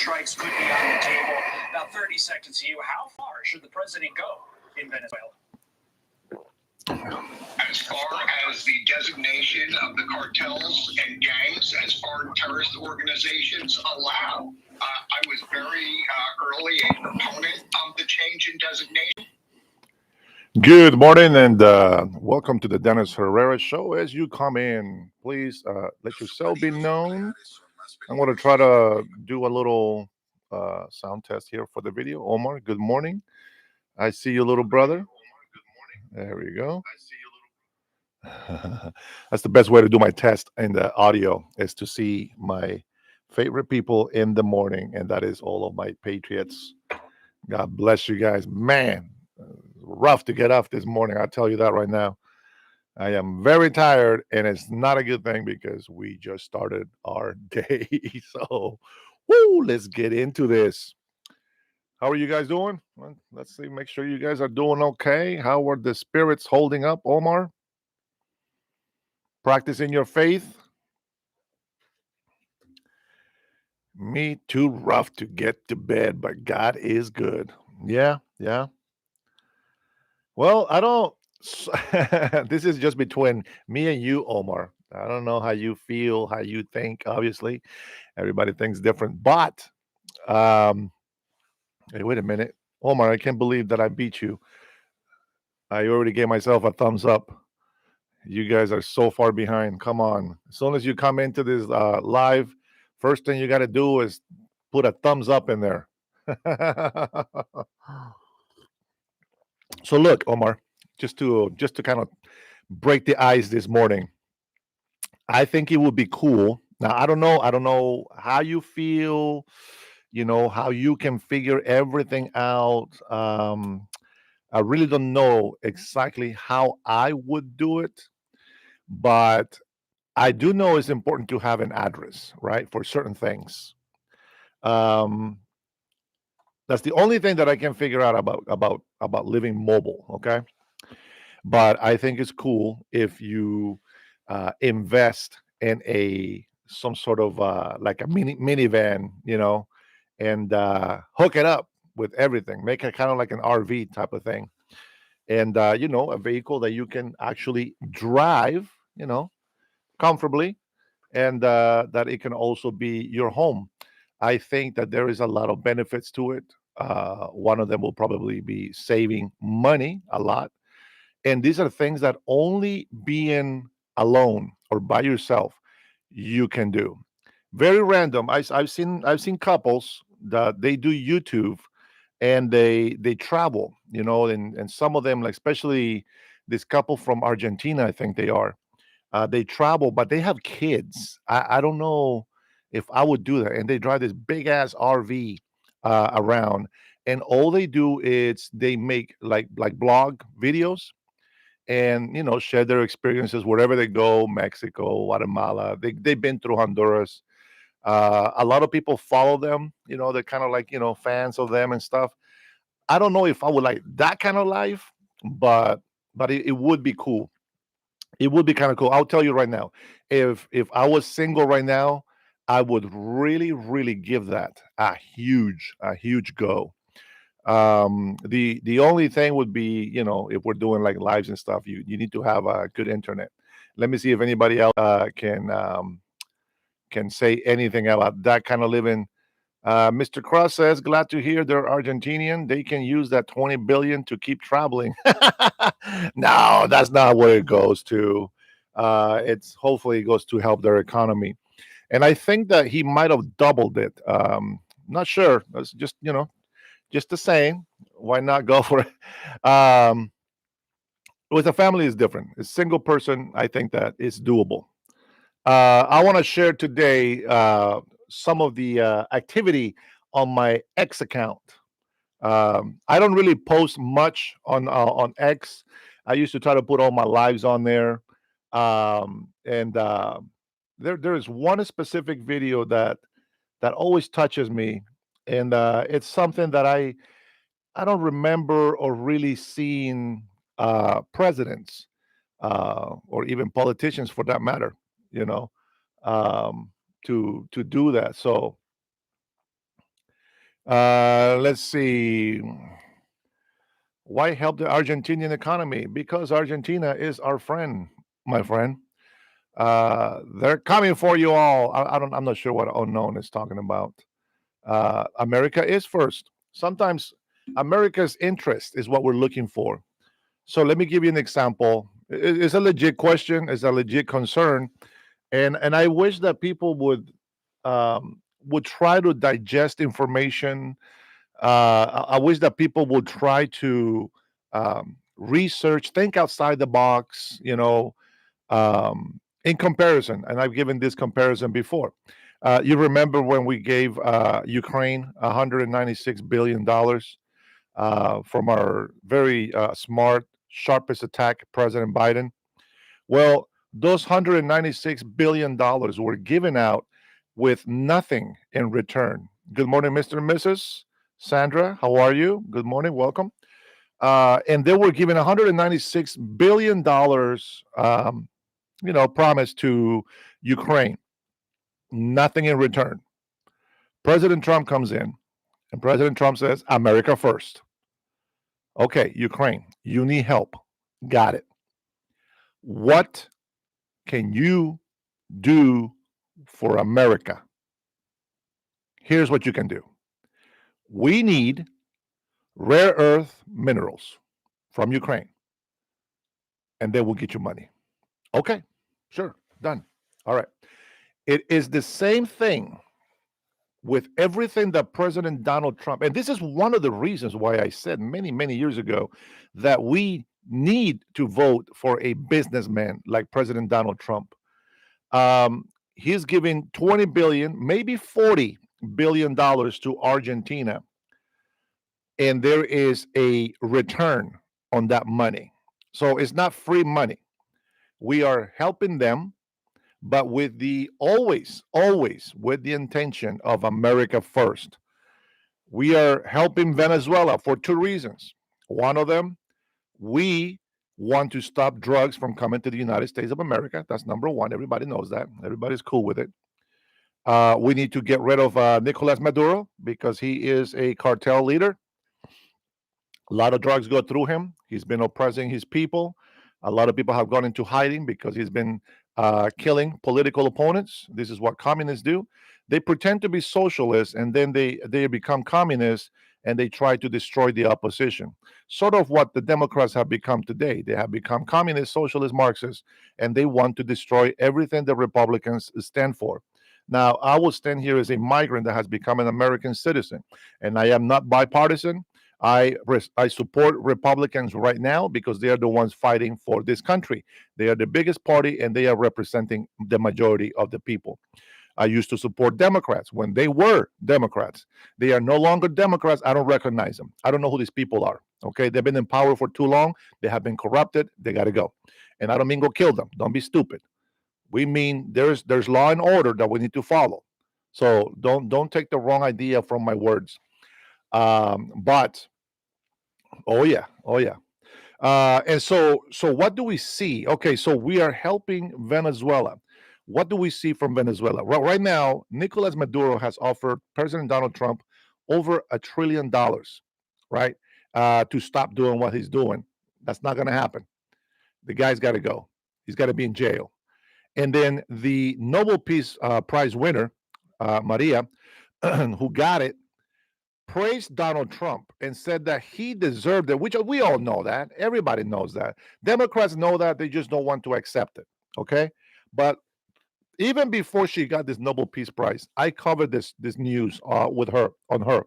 strikes could be on the table. Now, 30 seconds to you. How far should the president go in Venezuela? As far as the designation of the cartels and gangs as foreign terrorist organizations allow, I was very early a proponent of the change in designation. Good morning and welcome to the Dennis Herrera Show. As you come in, please let yourself be known. I'm going to try to do a little sound test here for the video. Omar, good morning. I see you, little brother. There we go. That's the best way to do my test in the audio, is to see my favorite people in the morning, and that is all of my Patriots. God bless you guys. Man, rough to get up this morning. I'll tell you that right now. I am very tired, and it's not a good thing because we just started our day. So, let's get into this. How are you guys doing? Well, let's see. Make sure you guys are doing okay. How are the spirits holding up, Omar? Practicing your faith? Me too rough to get to bed, but God is good. Yeah. Well, I don't. This is just between me and you, Omar. I don't know how you feel, how you think. Obviously, everybody thinks different. But, hey, wait a minute, Omar. I can't believe that I beat you. I already gave myself a thumbs up. You guys are so far behind. Come on. As soon as you come into this live, first thing you got to do is put a thumbs up in there. So look, Omar, just to kind of break the ice this morning, I think it would be cool. Now, I don't know how you feel, how you can figure everything out. I really don't know exactly how I would do it, but I do know it's important to have an address, right, for certain things. Um, that's the only thing that I can figure out about living mobile. Okay, but I think it's cool if you invest in some sort of like a minivan, and hook it up with everything. Make it kind of like an RV type of thing, and a vehicle that you can actually drive, comfortably, and that it can also be your home. I think that there is a lot of benefits to it. One of them will probably be saving money a lot, and these are things that only being alone or by yourself you can do. Very random. I've seen couples that they do YouTube, and they travel, and some of them, like especially this couple from Argentina, I think they are. They travel, but they have kids. I don't know if I would do that. And they drive this big ass RV around, and all they do is they make like blog videos, and share their experiences wherever they go. Mexico, Guatemala, they've been through Honduras. A lot of people follow them. They're kind of like fans of them and stuff. I don't know if I would like that kind of life, but it would be cool. It would be kind of cool. I'll tell you right now, if I was single right now, I would really, really give that a huge go. The only thing would be, if we're doing like lives and stuff, you need to have a good internet. Let me see if anybody else can say anything about that kind of living. Mr. Cross says, glad to hear they're Argentinian. They can use that 20 billion to keep traveling. No, that's not where it goes to. It's hopefully it goes to help their economy. And I think that he might have doubled it. Not sure. That's just the same. Why not go for it? With a family is different. A single person, I think that is doable. I want to share today some of the activity on my X account. I don't really post much on X. I used to try to put all my lives on there, and there is one specific video that always touches me, and it's something that I don't remember or really seeing presidents or even politicians for that matter, you know, to do that. So Let's see. Why help the Argentinian economy? Because Argentina is our friend, my friend. They're coming for you all. I don't. I'm not sure what unknown is talking about. America is first. Sometimes America's interest is what we're looking for. So let me give you an example. It's a legit question. It's a legit concern, and I wish that people would try to digest information. I wish that people would try to research, think outside the box. In comparison, and I've given this comparison before. You remember when we gave Ukraine $196 billion from our very smart, sharpest attack, President Biden? Well, those $196 billion were given out with nothing in return. Good morning, Mr. and Mrs. Sandra. How are you? Good morning. Welcome. And they were given $196 billion, promise to Ukraine. Nothing in return. President Trump comes in, and President Trump says, America first. Okay, Ukraine, you need help. Got it. What can you do for America? Here's what you can do. We need rare earth minerals from Ukraine, and they will get you money. Okay, sure, done. All right. It is the same thing with everything that President Donald Trump, and this is one of the reasons why I said many, many years ago that we need to vote for a businessman like President Donald Trump. He's giving 20 billion, maybe 40 billion dollars to Argentina, and there is a return on that money. So it's not free money. We are helping them, but with the always with the intention of America first. We are helping Venezuela for two reasons. One of them, we want to stop drugs from coming to the United States of America. That's number one. Everybody knows that. Everybody's cool with it. We need to get rid of Nicolas Maduro because he is a cartel leader. A lot of drugs go through him. He's been oppressing his people. A lot of people have gone into hiding because he's been killing political opponents. This is what communists do. They pretend to be socialists and then they become communists and they try to destroy the opposition. Sort of what the Democrats have become today. They have become communist, socialist, Marxists, and they want to destroy everything the Republicans stand for. Now, I will stand here as a migrant that has become an American citizen, and I am not bipartisan. I support Republicans right now because they are the ones fighting for this country. They are the biggest party and they are representing the majority of the people. I used to support Democrats when they were Democrats. They are no longer Democrats. I don't recognize them. I don't know who these people are. Okay, they've been in power for too long. They have been corrupted. They got to go. And I don't mean go kill them. Don't be stupid. We mean there's law and order that we need to follow. So don't take the wrong idea from my words. But oh yeah, oh yeah. And so what do we see? Okay, so we are helping Venezuela. What do we see from Venezuela? Well, right now, Nicolas Maduro has offered President Donald Trump over $1 trillion, right? To stop doing what he's doing. That's not going to happen. The guy's got to go. He's got to be in jail. And then the Nobel Peace Prize winner, Maria, who got it, praised Donald Trump and said that he deserved it, which we all know that. Everybody knows that. Democrats know that. They just don't want to accept it. Okay. But even before she got this Nobel Peace Prize, I covered this news with her on her.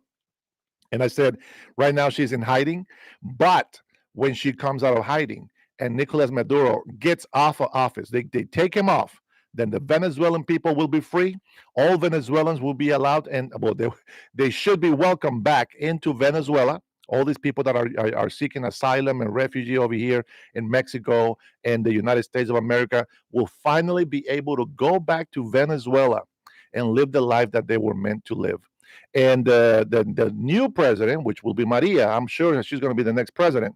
And I said, right now she's in hiding. But when she comes out of hiding and Nicolas Maduro gets off of office, they take him off, then the Venezuelan people will be free. All Venezuelans will be allowed, and well, they should be welcomed back into Venezuela. All these people that are seeking asylum and refugee over here in Mexico and the United States of America will finally be able to go back to Venezuela and live the life that they were meant to live. And the new president, which will be Maria, I'm sure she's going to be the next president.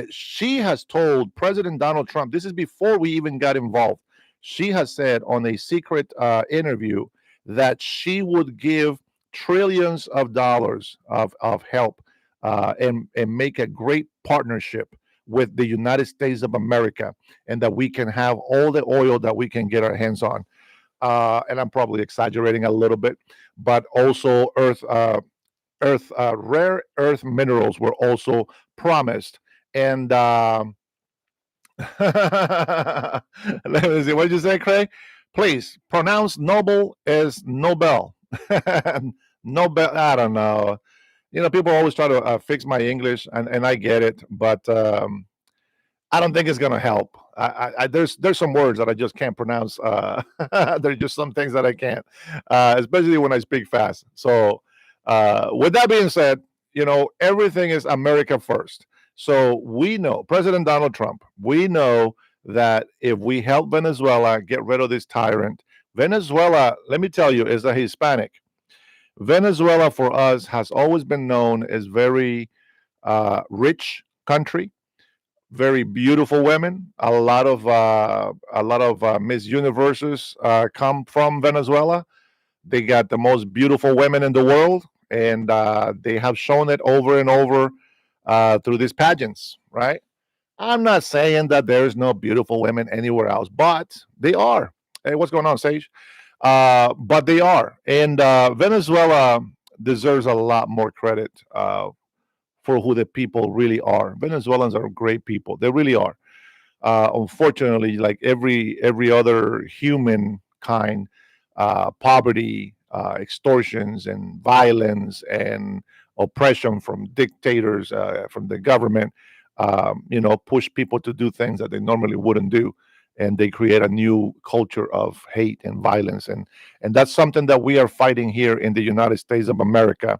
She has told President Donald Trump, this is before we even got involved. She has said on a secret interview that she would give trillions of dollars of help, and make a great partnership with the United States of America, and that we can have all the oil that we can get our hands on. And I'm probably exaggerating a little bit, but also rare earth minerals were also promised. And let me see. What did you say, Craig? Please pronounce Nobel as Nobel. Nobel. I don't know. People always try to fix my English, and I get it, but I don't think it's gonna help. There's some words that I just can't pronounce. There's just some things that I can't, especially when I speak fast. So, with that being said, everything is America first. So we know President Donald Trump. We know that if we help Venezuela get rid of this tyrant, Venezuela, let me tell you, is a Hispanic. Venezuela for us has always been known as very rich country, very beautiful women. A lot of Miss Universes come from Venezuela. They got the most beautiful women in the world, and they have shown it over and over through these pageants, right? I'm not saying that there's no beautiful women anywhere else, but they are. Hey, what's going on, Sage? But they are, and Venezuela deserves a lot more credit for who the people really are. Venezuelans are great people; they really are. Unfortunately, like every other human kind, poverty, extortions, and violence and oppression from dictators, from the government, push people to do things that they normally wouldn't do, and they create a new culture of hate and violence, and that's something that we are fighting here in the United States of America.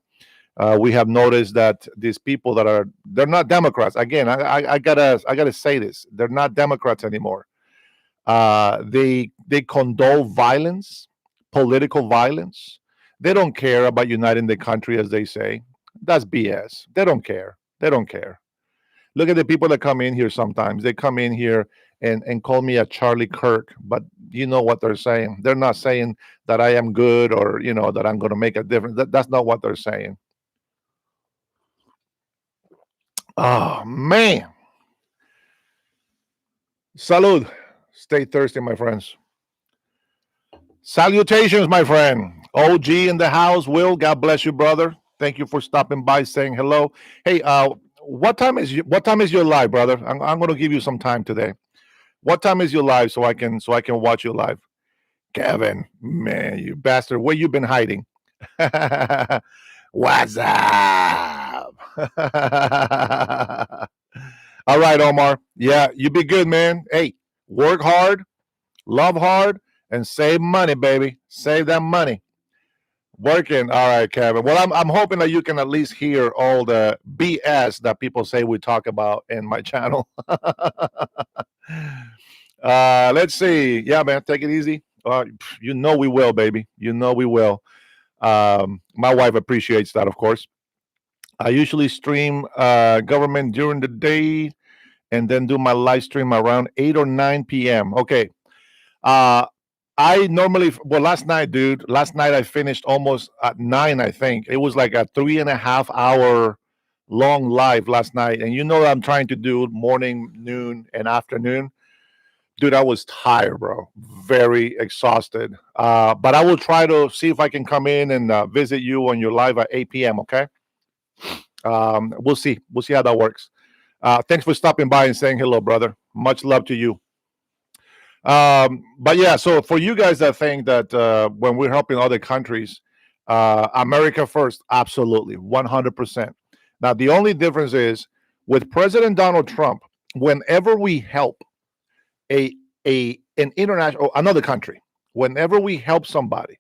We have noticed that these people they're not Democrats. Again, I gotta say this: they're not Democrats anymore. They condone violence, political violence. They don't care about uniting the country, as they say. That's BS. They don't care. They don't care. Look at the people that come in here sometimes. They come in here and call me a Charlie Kirk, but you know what they're saying. They're not saying that I am good, or that I'm going to make a difference. That's not what they're saying. Oh man. Salud. Stay thirsty, my friends. Salutations, my friend. OG in the house. Will, God bless you, brother. Thank you for stopping by, saying hello. Hey, what time is your live, brother? I'm going to give you some time today. What time is your live so I can watch you live? Kevin, man, you bastard, where you been hiding? What's up? All right, Omar. Yeah, you be good, man. Hey, work hard, love hard, and save money, baby. Save that money. Working. All right, Kevin. Well, I'm hoping that you can at least hear all the BS that people say we talk about in my channel. Let's see. Yeah, man, take it easy. We will, baby. We will. My wife appreciates that, of course. I usually stream government during the day, and then do my live stream around 8 or 9 p.m. Okay. Uh, I normally, well, last night, dude, I finished almost at 9, I think. It was like a 3.5 hour long live last night. And I'm trying to do morning, noon, and afternoon. Dude, I was tired, bro. Very exhausted. But I will try to see if I can come in and visit you on your live at 8 p.m., okay? We'll see. We'll see how that works. Thanks for stopping by and saying hello, brother. Much love to you. But yeah, so for you guys that think that when we're helping other countries, America first, absolutely, 100%. Now, the only difference is with President Donald Trump, whenever we help an international, another country, whenever we help somebody,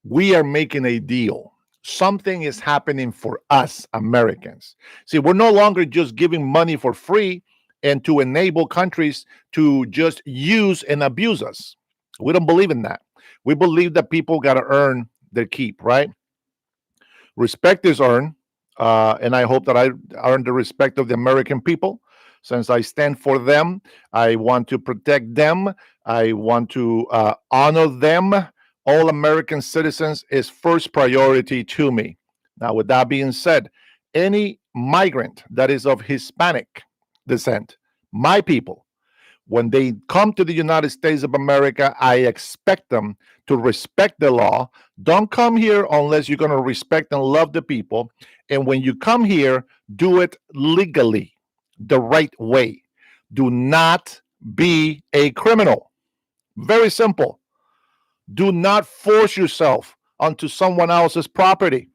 we are making a deal. Something is happening for us Americans. See, we're no longer just giving money for free and to enable countries to just use and abuse us. We don't believe in that. We believe that people got to earn their keep, right? Respect is earned, and I hope that I earn the respect of the American people. Since I stand for them, I want to protect them. I want to honor them all American citizens is first priority to me. Now, with that being said, any migrant that is of Hispanic descent, my people, when they come to the United States of America, I expect them to respect the law. Don't come here unless you're going to respect and love the people. And when you come here, do it legally, the right way. Do not be a criminal. Very simple. Do not force yourself onto someone else's property.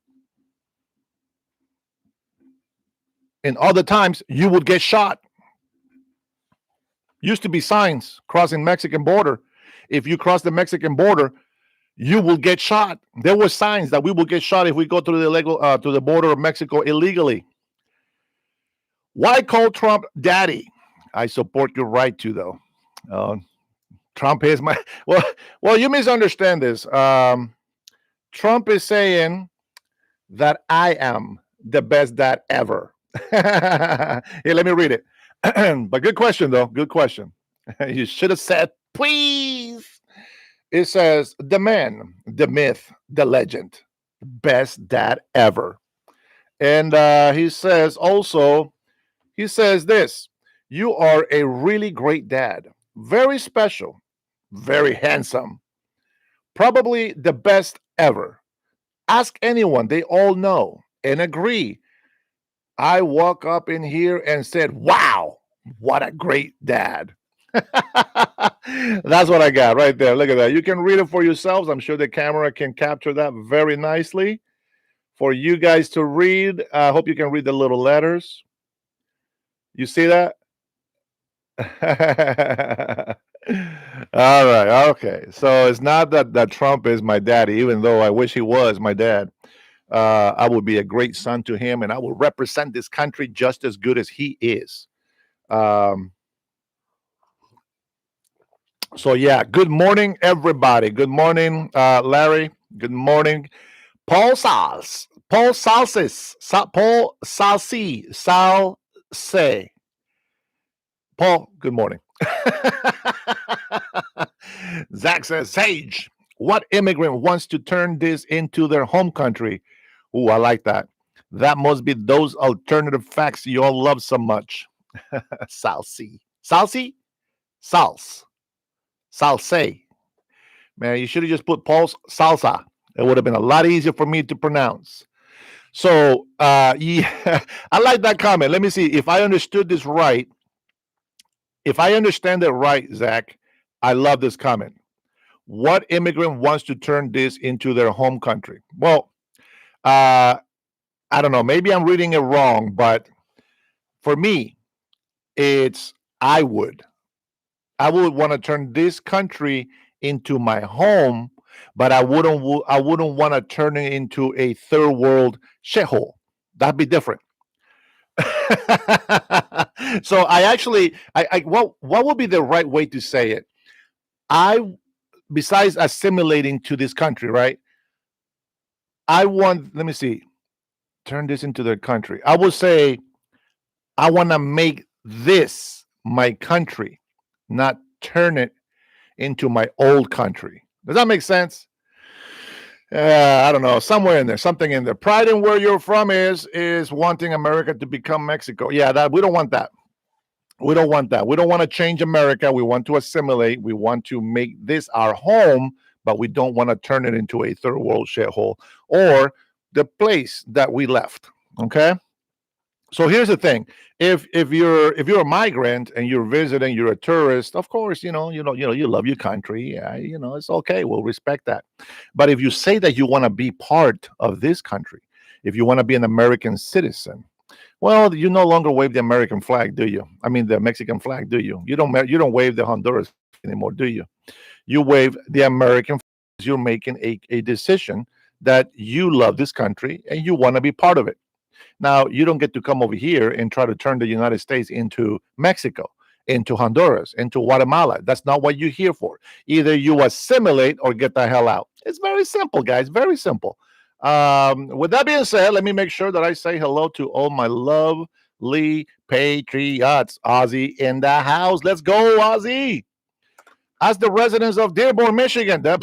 In other times, you would get shot. Used to be signs crossing Mexican border. If you cross the Mexican border, you will get shot. There were signs that we will get shot if we go to the illegal to the border of Mexico illegally. Why call Trump daddy? I support your right to, though. Trump is my well. You misunderstand this. Trump is saying that I am the best dad ever. Here, let me read it. But good question, though. Good question. You should have said, please. It says, the man, the myth, the legend, best dad ever. And he says this, you are a really great dad, very special, very handsome, probably the best ever. Ask anyone, they all know and agree. I walk up in here and said, wow, what a great dad. That's what I got right there. Look at that. You can read it for yourselves. I'm sure the camera can capture that very nicely for you guys to read. I hope you can read the little letters. You see that? All right. Okay. So it's not that Trump is my daddy, even though I wish he was my dad. I would be a great son to him, and I will represent this country just as good as he is. So yeah, good morning, everybody. Good morning, Larry. Good morning, Paul Salce. Paul Salces. Paul Salce. Salce. Paul, good morning. Zach says, Sage, what immigrant wants to turn this into their home country? Ooh, I like that. That must be those alternative facts you all love so much. Salse. Salse? Salse. Salse. Man, you should have just put Paul's salsa. It would have been a lot easier for me to pronounce. So, yeah, I like that comment. Let me see if I understood this right. If I understand it right, Zach, I love this comment. What immigrant wants to turn this into their home country? Well, I don't know. Maybe I'm reading it wrong, but for me, it's I would want to turn this country into my home, but I wouldn't want to turn it into a third world shithole. That'd be different. So what would be the right way to say it? Besides assimilating to this country, right? Let me see, turn this into the country. I would say I want to make this my country, not turn it into my old country. Does that make sense? I don't know, somewhere in there, something in there. Pride in where you're from is wanting America to become Mexico. Yeah, that we don't want that. We don't want that. We don't want to change America. We want to assimilate. We want to make this our home, but we don't want to turn it into a third world shithole or the place that we left. Okay. So here's the thing: if you're a migrant and you're visiting, you're a tourist. Of course, you love your country. Yeah, it's okay. We'll respect that. But if you say that you want to be part of this country, if you want to be an American citizen, well, you no longer wave the American flag, do you? I mean, the Mexican flag, do you? You don't wave the Honduras anymore, do you? You wave the American flag. You're making a decision that you love this country and you want to be part of it. Now, you don't get to come over here and try to turn the United States into Mexico, into Honduras, into Guatemala. That's not what you're here for. Either you assimilate or get the hell out. It's very simple, guys. Very simple. With that being said, let me make sure that I say hello to all my lovely patriots. Ozzy in the house. Let's go, Ozzy. Ask the residents of Dearborn, Michigan. That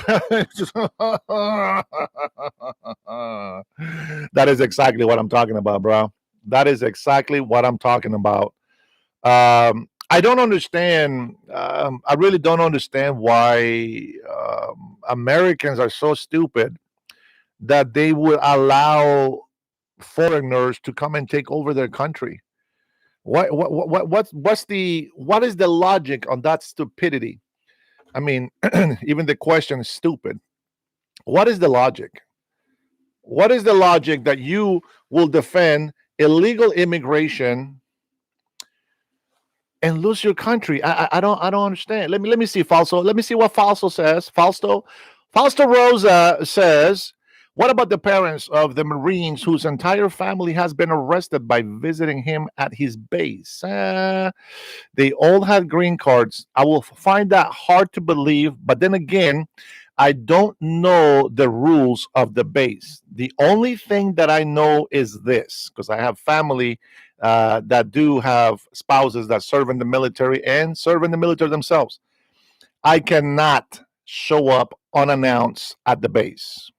is exactly what I'm talking about, bro. That is exactly what I'm talking about. I don't understand. I really don't understand why Americans are so stupid that they would allow foreigners to come and take over their country. What is the logic on that stupidity? I mean, even the question is stupid. What is the logic? What is the logic that you will defend illegal immigration and lose your country? I don't understand. Let me see Falso. Let me see what Falso says. Fausto Rosa says, what about the parents of the Marines whose entire family has been arrested by visiting him at his base? They all had green cards. I will find that hard to believe, but then again, I don't know the rules of the base. The only thing that I know is this, because I have family that do have spouses that serve in the military and serve in the military themselves. I cannot show up unannounced at the base.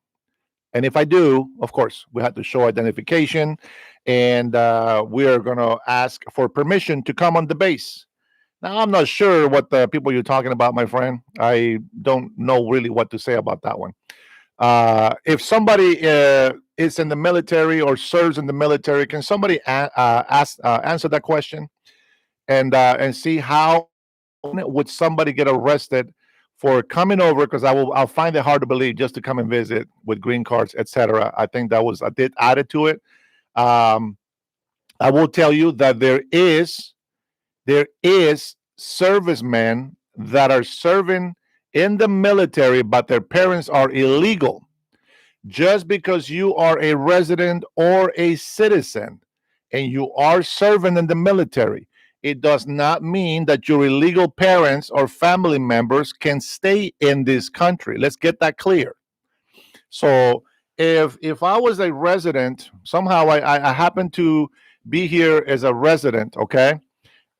And if I do, of course, we have to show identification and we are going to ask for permission to come on the base. Now, I'm not sure what the people you're talking about, my friend. I don't know really what to say about that one. If somebody is in the military or serves in the military, can somebody answer that question and see how would somebody get arrested for coming over? Because I'll find it hard to believe just to come and visit with green cards, etc. I think that was a bit added to it. Um, I will tell you that there is servicemen that are serving in the military, but their parents are illegal. Just because you are a resident or a citizen and you are serving in the military, it does not mean that your illegal parents or family members can stay in this country. Let's get that clear. So if I was a resident, somehow I happen to be here as a resident, okay?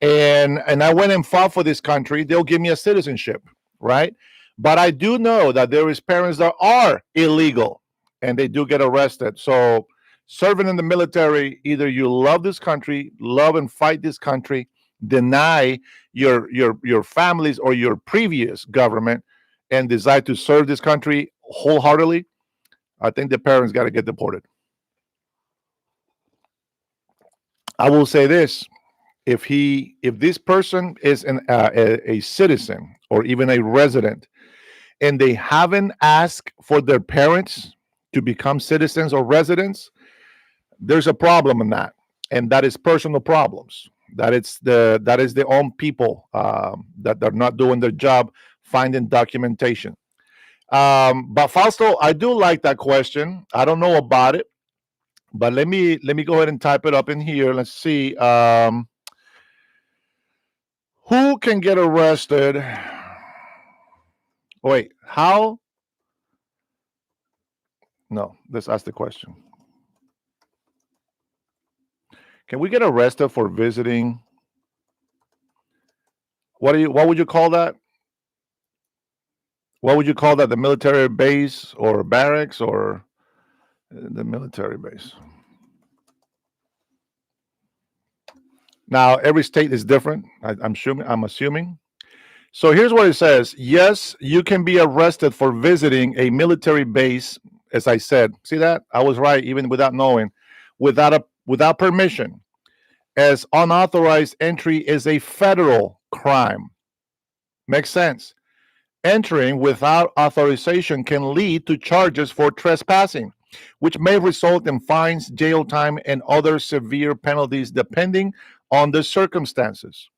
And I went and fought for this country, they'll give me a citizenship, right? But I do know that there is parents that are illegal and they do get arrested. So serving in the military, either you love this country, love and fight this country, deny your families or your previous government and decide to serve this country wholeheartedly. I think the parents got to get deported. I will say this: if this person is a citizen or even a resident and they haven't asked for their parents to become citizens or residents, there's a problem in that, and that is personal problems. That is the own people that they're not doing their job finding documentation. But Fausto, I do like that question. I don't know about it, but let me go ahead and type it up in here. Let's see. Who can get arrested? Wait, how? No, let's ask the question. Can we get arrested for visiting? What would you call that? What would you call that? The military base or barracks or the military base? Now, every state is different. I'm assuming. So here's what it says. Yes, you can be arrested for visiting a military base. As I said, see that? I was right, even without knowing, without permission, as unauthorized entry is a federal crime. Makes sense. Entering without authorization can lead to charges for trespassing, which may result in fines, jail time, and other severe penalties depending on the circumstances.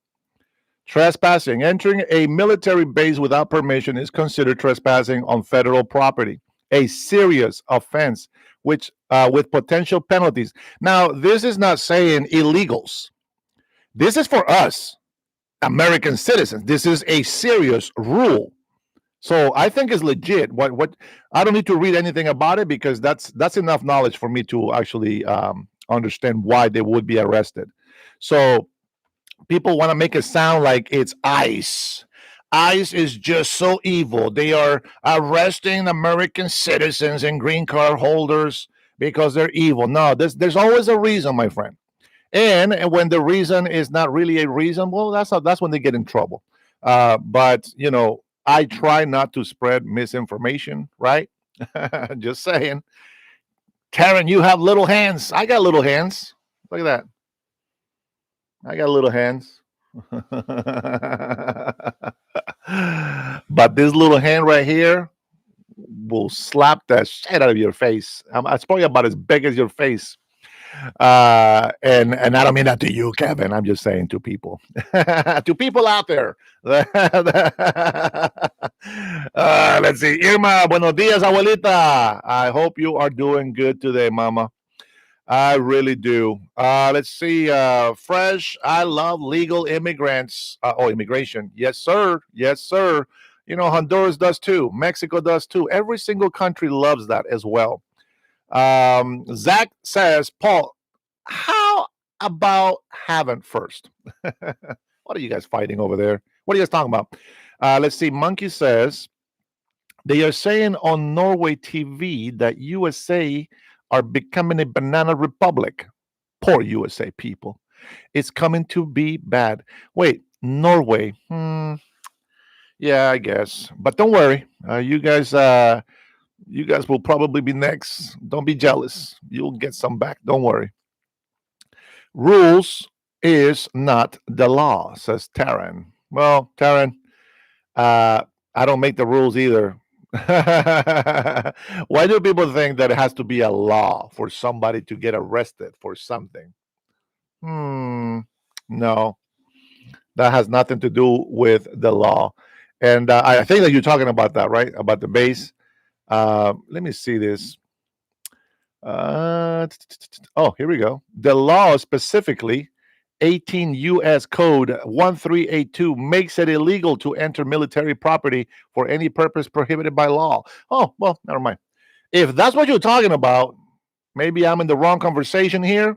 Trespassing. Entering a military base without permission is considered trespassing on federal property, a serious offense which with potential penalties. Now, this is not saying illegals. This is for us, American citizens. This is a serious rule. So I think it's legit. What I don't need to read anything about it because that's enough knowledge for me to actually understand why they would be arrested. So people want to make it sound like it's ICE. ICE is just so evil. They are arresting American citizens and green card holders because they're evil. No, there's always a reason, my friend. And when the reason is not really a reason, well, that's when they get in trouble. But I try not to spread misinformation, right? Just saying. Karen, you have little hands. I got little hands. Look at that. I got little hands. But this little hand right here will slap the shit out of your face. It's probably about as big as your face. And I don't mean that to you, Kevin. I'm just saying to people, to people out there. Let's see, Irma. Buenos dias, abuelita. I hope you are doing good today, Mama. I really do. Let's see. Fresh. I love legal immigrants. Immigration. Yes, sir. Yes, sir. Honduras does too. Mexico does too. Every single country loves that as well. Zach says, Paul, how about haven't first? What are you guys fighting over there? What are you guys talking about? Let's see. Monkey says, they are saying on Norway TV that USA are becoming a banana republic. Poor USA people. It's coming to be bad. Wait, Norway. Yeah, I guess. But don't worry. You guys will probably be next. Don't be jealous. You'll get some back. Don't worry. Rules is not the law, says Taryn. Well, Taryn, I don't make the rules either. Why do people think that it has to be a law for somebody to get arrested for something? No, that has nothing to do with the law. And I think that you're talking about that, right? About the base. Let me see this. Oh, here we go. The law specifically, 18 U.S. Code 1382, makes it illegal to enter military property for any purpose prohibited by law. Oh, well, never mind. If that's what you're talking about, maybe I'm in the wrong conversation here,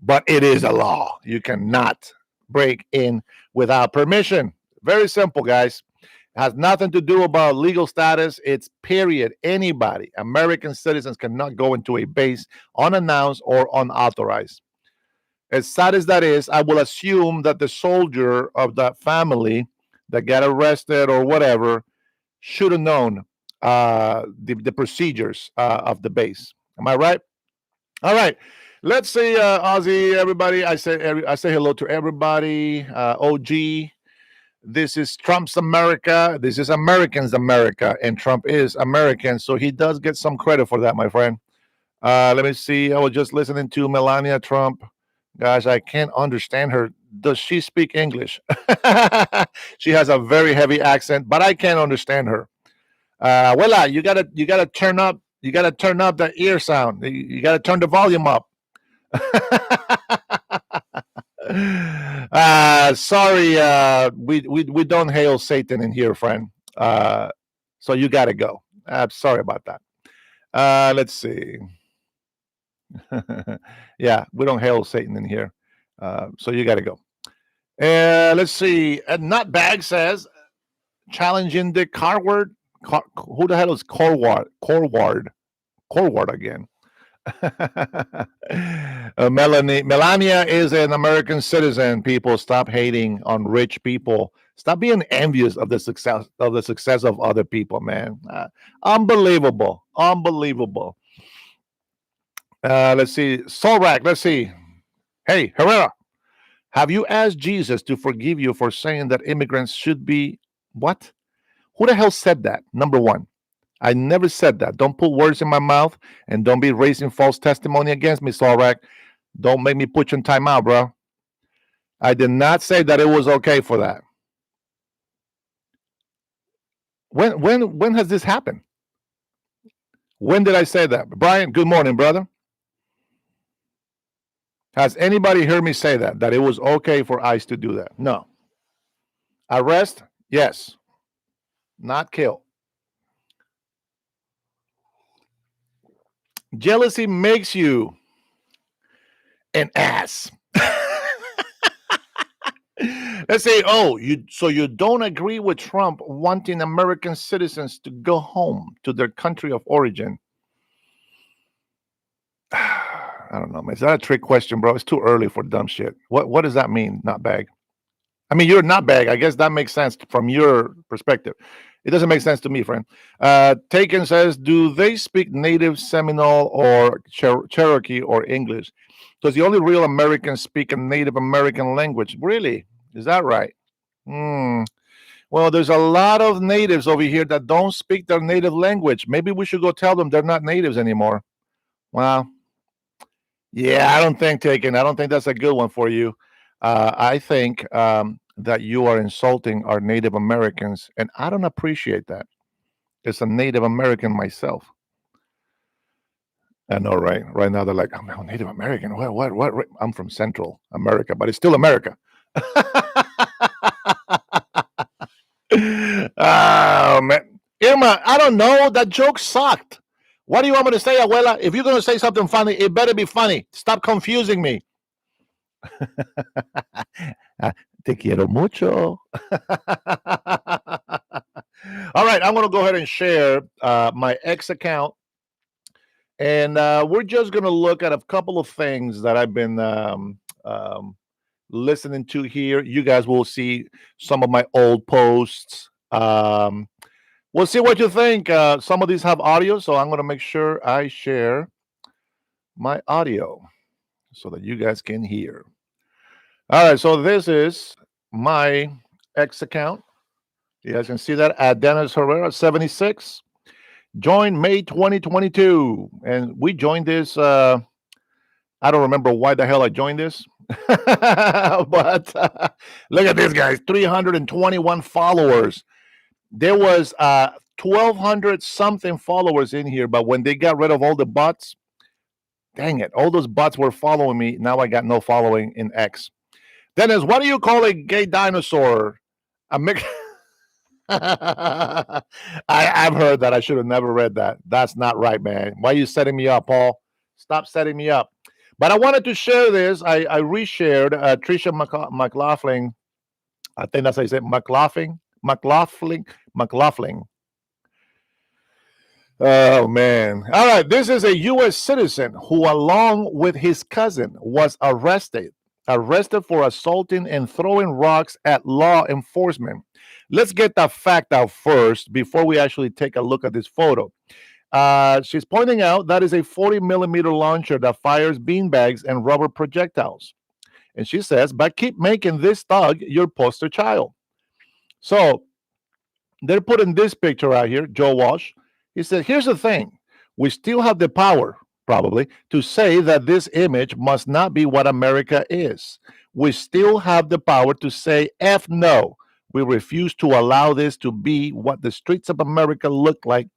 but it is a law. You cannot break in without permission. Very simple, guys. Has nothing to do about legal status. It's period. Anybody, American citizens cannot go into a base unannounced or unauthorized. As sad as that is, I will assume that the soldier of that family that got arrested or whatever should have known the procedures of the base. Am I right? All right. Let's see, Ozzy, everybody. I say hello to everybody. OG. This is Trump's America. This is Americans' America, and Trump is American, so he does get some credit for that, my friend. Let me see. I was just listening to Melania Trump. Gosh, I can't understand her. Does she speak English? She has a very heavy accent, but I can't understand her. Voila, you gotta turn up the ear sound. You gotta turn the volume up. Sorry, we don't hail Satan in here, friend. So you got to go. Sorry about that. Let's see. Yeah, we don't hail Satan in here. So you got to go. Let's see. Nutbag says, challenging the Carward. Who the hell is Corward? Corward again. Melania is an American citizen. People, stop hating on rich people. Stop being envious of the success of other people, man. Unbelievable, unbelievable. Let's see, Solrak. Let's see. Hey, Herrera, have you asked Jesus to forgive you for saying that immigrants should be what? Who the hell said that? Number one. I never said that. Don't put words in my mouth and don't be raising false testimony against me, Solrak. Don't make me put you in timeout, bro. I did not say that it was okay for that. When has this happened? When did I say that? Brian, good morning, brother. Has anybody heard me say that it was okay for ICE to do that? No. Arrest? Yes. Not kill. Jealousy makes you an ass. Let's say, oh, you don't agree with Trump wanting American citizens to go home to their country of origin. I don't know, man. Is that a trick question, bro? It's too early for dumb shit. What does that mean, not bag? I mean, you're not bag. I guess that makes sense from your perspective. It doesn't make sense to me, friend. Taken says, do they speak native Seminole or Cherokee or English? Because the only real Americans speak a Native American language. Really? Is that right? Hmm. Well, there's a lot of natives over here that don't speak their native language. Maybe we should go tell them they're not natives anymore. Well, yeah, I don't think taken. I don't think that's a good one for you. I think that you are insulting our Native Americans, and I don't appreciate that. As a Native American myself, I know, right? Right now they're like, I'm a Native American. What? I'm from Central America, but it's still America. Oh man, Irma, I don't know. That joke sucked. What do you want me to say, Abuela? If you're gonna say something funny, it better be funny. Stop confusing me. Te quiero mucho. All right, I'm going to go ahead and share my X account. And we're just going to look at a couple of things that I've been listening to here. You guys will see some of my old posts. We'll see what you think. Some of these have audio, so I'm going to make sure I share my audio so that you guys can hear. All right, so this is my X account. You guys can see that at Dennis Herrera 76. Joined May 2022. And we joined this. I don't remember why the hell I joined this. But look at this, guys, 321 followers. There was 1,200 something followers in here. But when they got rid of all the bots, dang it, all those bots were following me. Now I got no following in X. Dennis, what do you call a gay dinosaur? A mix. I've heard that. I should have never read that. That's not right, man. Why are you setting me up, Paul? Stop setting me up. But I wanted to share this. I reshared Trisha McLaughlin. I think that's how you say it. McLaughlin. Oh man. All right. This is a U.S. citizen who, along with his cousin, was arrested for assaulting and throwing rocks at law enforcement. Let's get that fact out first before we actually take a look at this photo. She's pointing out that is a 40 millimeter launcher that fires beanbags and rubber projectiles. And she says, but keep making this thug your poster child. So they're putting this picture out here, Joe Walsh. He said, here's the thing. We still have the power, probably, to say that this image must not be what America is. We still have the power to say, F no. We refuse to allow this to be what the streets of America look like.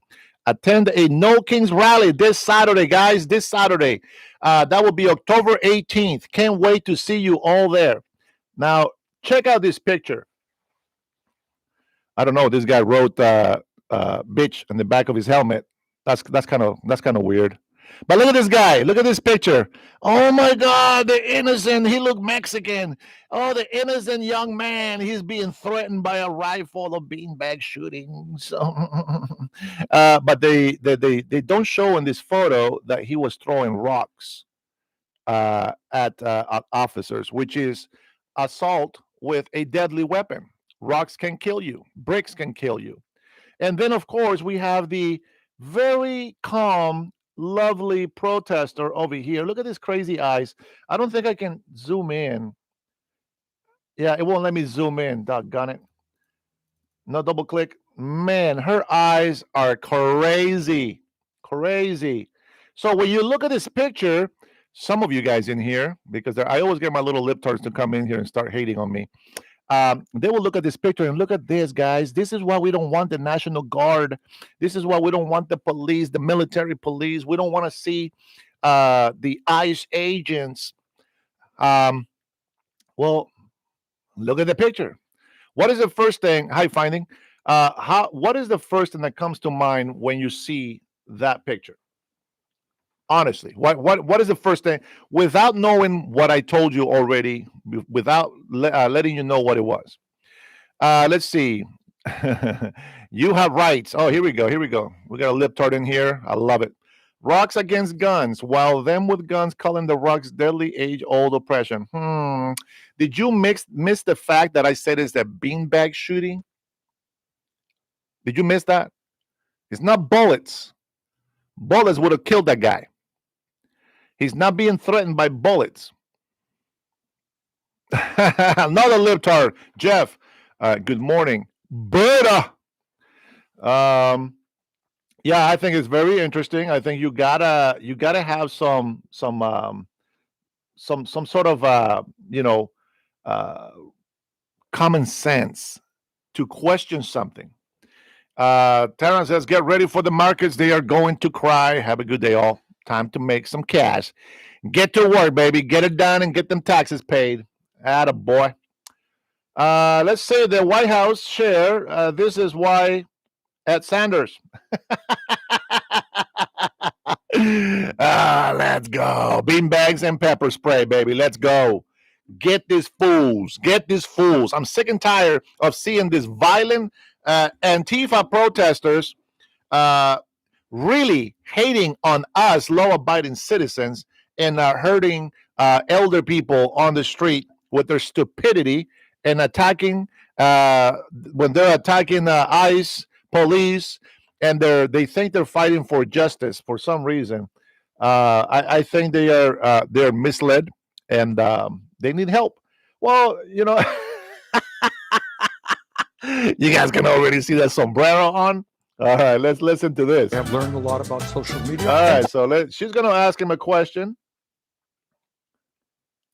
Attend a No Kings rally this Saturday, guys, this Saturday. That will be October 18th. Can't wait to see you all there. Now, check out this picture. I don't know. This guy wrote "bitch" on the back of his helmet. That's kind of weird. But look at this guy. Look at this picture. Oh my God, the innocent. He looked Mexican. Oh, the innocent young man. He's being threatened by a rifle of beanbag shootings. But they don't show in this photo that he was throwing rocks at officers, which is assault with a deadly weapon. Rocks can kill you. Bricks can kill you. And then, of course, we have the very calm, lovely protester over here. Look at his crazy eyes. I don't think I can zoom in. Yeah, it won't let me zoom in. Doggone it. No double click. Man, her eyes are crazy. Crazy. So when you look at this picture, some of you guys in here, because I always get my little lip tarts to come in here and start hating on me. They will look at this picture and look at this, guys. This is why we don't want the National Guard. This is why we don't want the police, the military police. We don't want to see the ICE agents. Well, look at the picture. What is the first thing? Hi, finding. What is the first thing that comes to mind when you see that picture? Honestly, what is the first thing without knowing what I told you already, without letting you know what it was? Let's see. You have rights. Oh, here we go. Here we go. We got a lip tart in here. I love it. Rocks against guns, while them with guns calling the rocks deadly age-old oppression. Did you miss the fact that I said it's a beanbag shooting? Did you miss that? It's not bullets. Bullets would have killed that guy. He's not being threatened by bullets. Another lip tart. Jeff, good morning. Berta. Yeah, I think it's very interesting. I think you gotta have some sort of uh, common sense to question something. Terrence says, "Get ready for the markets. They are going to cry." Have a good day, all. Time to make some cash. Get to work, baby. Get it done and get them taxes paid. Atta boy. Let's say the White House share. This is why at Sanders. Let's go. Beanbags and pepper spray, baby. Let's go. Get these fools. Get these fools. I'm sick and tired of seeing these violent Antifa protesters uh, really hating on us law-abiding citizens and hurting elder people on the street with their stupidity and attacking when they're attacking ICE police and they think they're fighting for justice for some reason. I think they're misled and they need help. Well, you guys can already see that sombrero on. All right, let's listen to this. I've learned a lot about social media. All right, so she's going to ask him a question.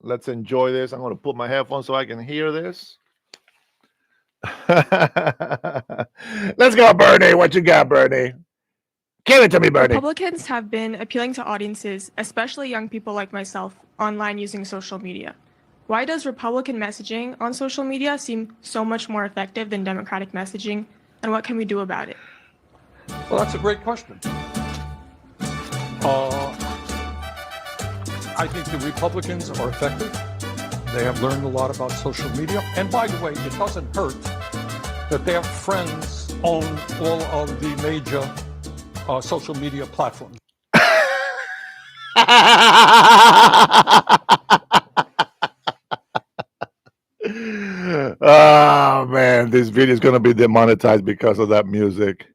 Let's enjoy this. I'm going to put my headphones so I can hear this. Let's go, Bernie. What you got, Bernie? Give it to me, Bernie. Republicans have been appealing to audiences, especially young people like myself, online using social media. Why does Republican messaging on social media seem so much more effective than Democratic messaging, and what can we do about it? Well, that's a great question. I think the Republicans are effective. They have learned a lot about social media. And by the way, it doesn't hurt that their friends own all of the major social media platforms. Oh man, this video is going to be demonetized because of that music,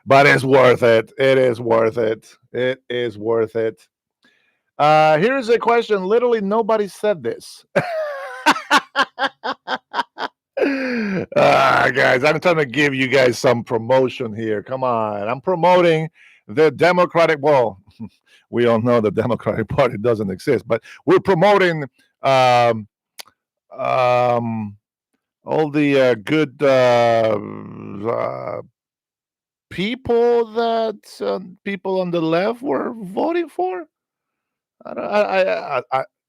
but it's worth it. It is worth it. It is worth it. Here's a question. Literally nobody said this. Guys, I'm trying to give you guys some promotion here. Come on, I'm promoting the Democratic. Well, we all know the Democratic Party doesn't exist, but we're promoting all the good people that people on the left were voting for.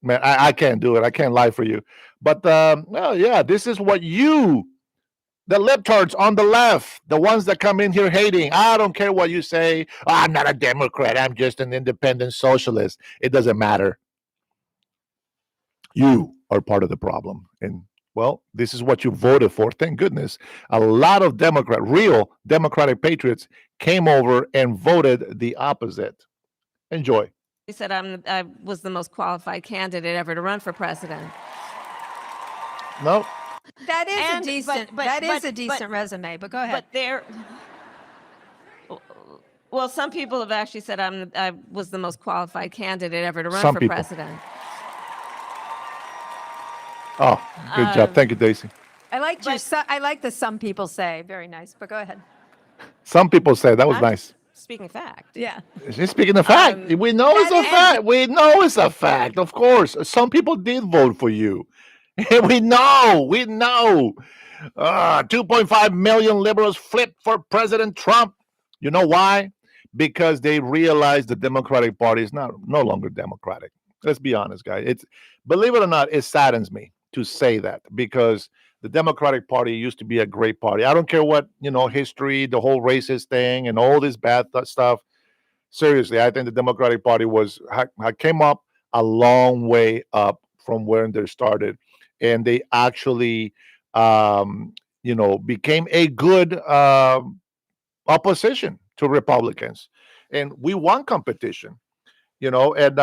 Man, I can't do it. I can't lie for you. But well, yeah, this is what the libtards on the left, the ones that come in here hating. I don't care what you say. "Oh, I'm not a Democrat. I'm just an independent socialist." It doesn't matter. You are part of the problem. And well, this is what you voted for. Thank goodness. A lot of real Democratic patriots came over and voted the opposite. Enjoy. He said I was the most qualified candidate ever to run for president. No. That is And- a decent. but- that is but- a decent resume. But go ahead. But there, well, some people have actually said I was the most qualified candidate ever to run Some for people. president. Oh, good job. Thank you, Daisy. I like I like the some people say. Very nice. But go ahead. Some people say that was I'm nice. Speaking fact. Yeah. She's speaking of fact. We know it's that a is- fact. We know it's a fact. Of course, some people did vote for you. We know. 2.5 million liberals flipped for President Trump. You know why? Because they realized the Democratic Party is no longer democratic. Let's be honest, guys. Believe it or not, it saddens me to say that because the Democratic Party used to be a great party. I don't care what history, the whole racist thing, and all this bad stuff. Seriously, I think the Democratic Party came up a long way up from where they started, and they actually, became a good opposition to Republicans, and we won competition. And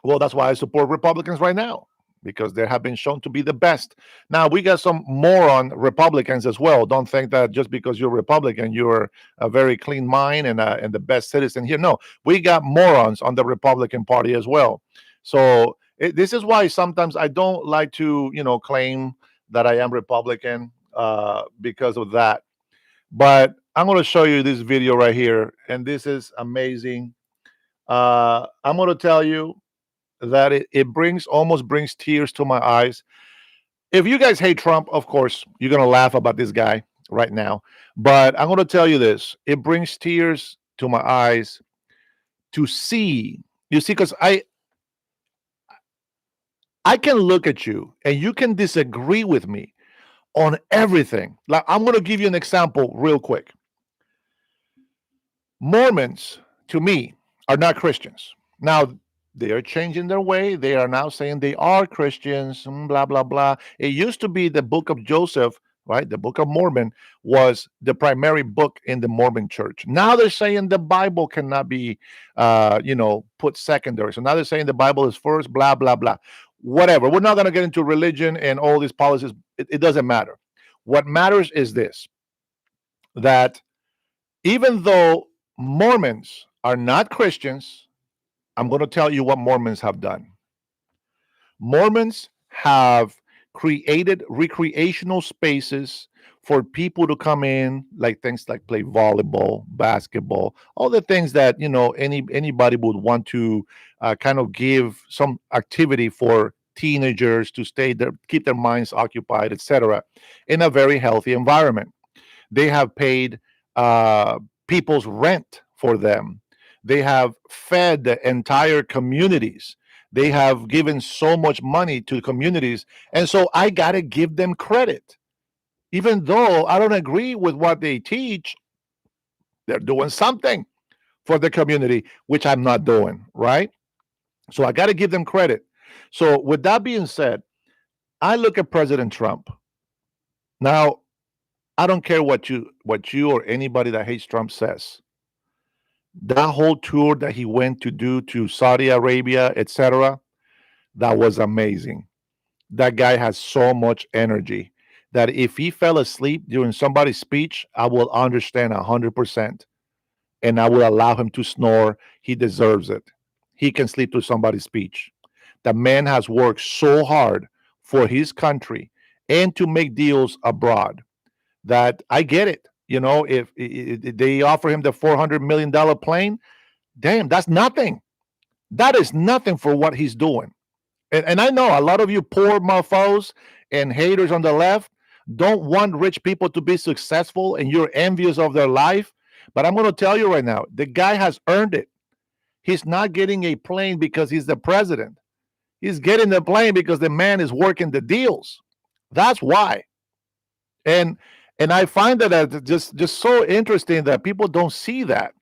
well, that's why I support Republicans right now, because they have been shown to be the best. Now, we got some moron Republicans as well. Don't think that just because you're Republican, you're a very clean mind and the best citizen here. No, we got morons on the Republican Party as well. So this is why sometimes I don't like to, claim that I am Republican because of that. But I'm going to show you this video right here, and this is amazing. I'm going to tell you that it almost brings tears to my eyes. If you guys hate Trump, of course, you're going to laugh about this guy right now. But I'm going to tell you this. It brings tears to my eyes to see, because I can look at you and you can disagree with me on everything. Like, I'm going to give you an example real quick. Mormons, to me, are not Christians. Now, they are changing their way. They are now saying they are Christians, blah, blah, blah. It used to be the book of Joseph, right? The book of Mormon was the primary book in the Mormon church. Now they're saying the Bible cannot be, put secondary. So now they're saying the Bible is first, blah, blah, blah. Whatever. We're not going to get into religion and all these policies. It doesn't matter. What matters is this, that even though Mormons are not Christians, I'm going to tell you what Mormons have done. Mormons have created recreational spaces for people to come in, like things like play volleyball, basketball, all the things that anybody would want to kind of give some activity for teenagers to stay there, keep their minds occupied, etc., in a very healthy environment. They have paid people's rent for them. They have fed the entire communities. They have given so much money to communities. And so I got to give them credit. Even though I don't agree with what they teach, they're doing something for the community, which I'm not doing, right? So I got to give them credit. So with that being said, I look at President Trump. Now, I don't care what you or anybody that hates Trump says. That whole tour that he went to do to Saudi Arabia, etc., that was amazing. That guy has so much energy that if he fell asleep during somebody's speech, I will understand 100%, and I will allow him to snore. He deserves it. He can sleep through somebody's speech. The man has worked so hard for his country and to make deals abroad that I get it. If they offer him the $400 million plane, damn, that's nothing. That is nothing for what he's doing. And I know a lot of you poor mofos and haters on the left don't want rich people to be successful and you're envious of their life. But I'm going to tell you right now, the guy has earned it. He's not getting a plane because he's the president. He's getting the plane because the man is working the deals. That's why. And I find that just so interesting that people don't see that.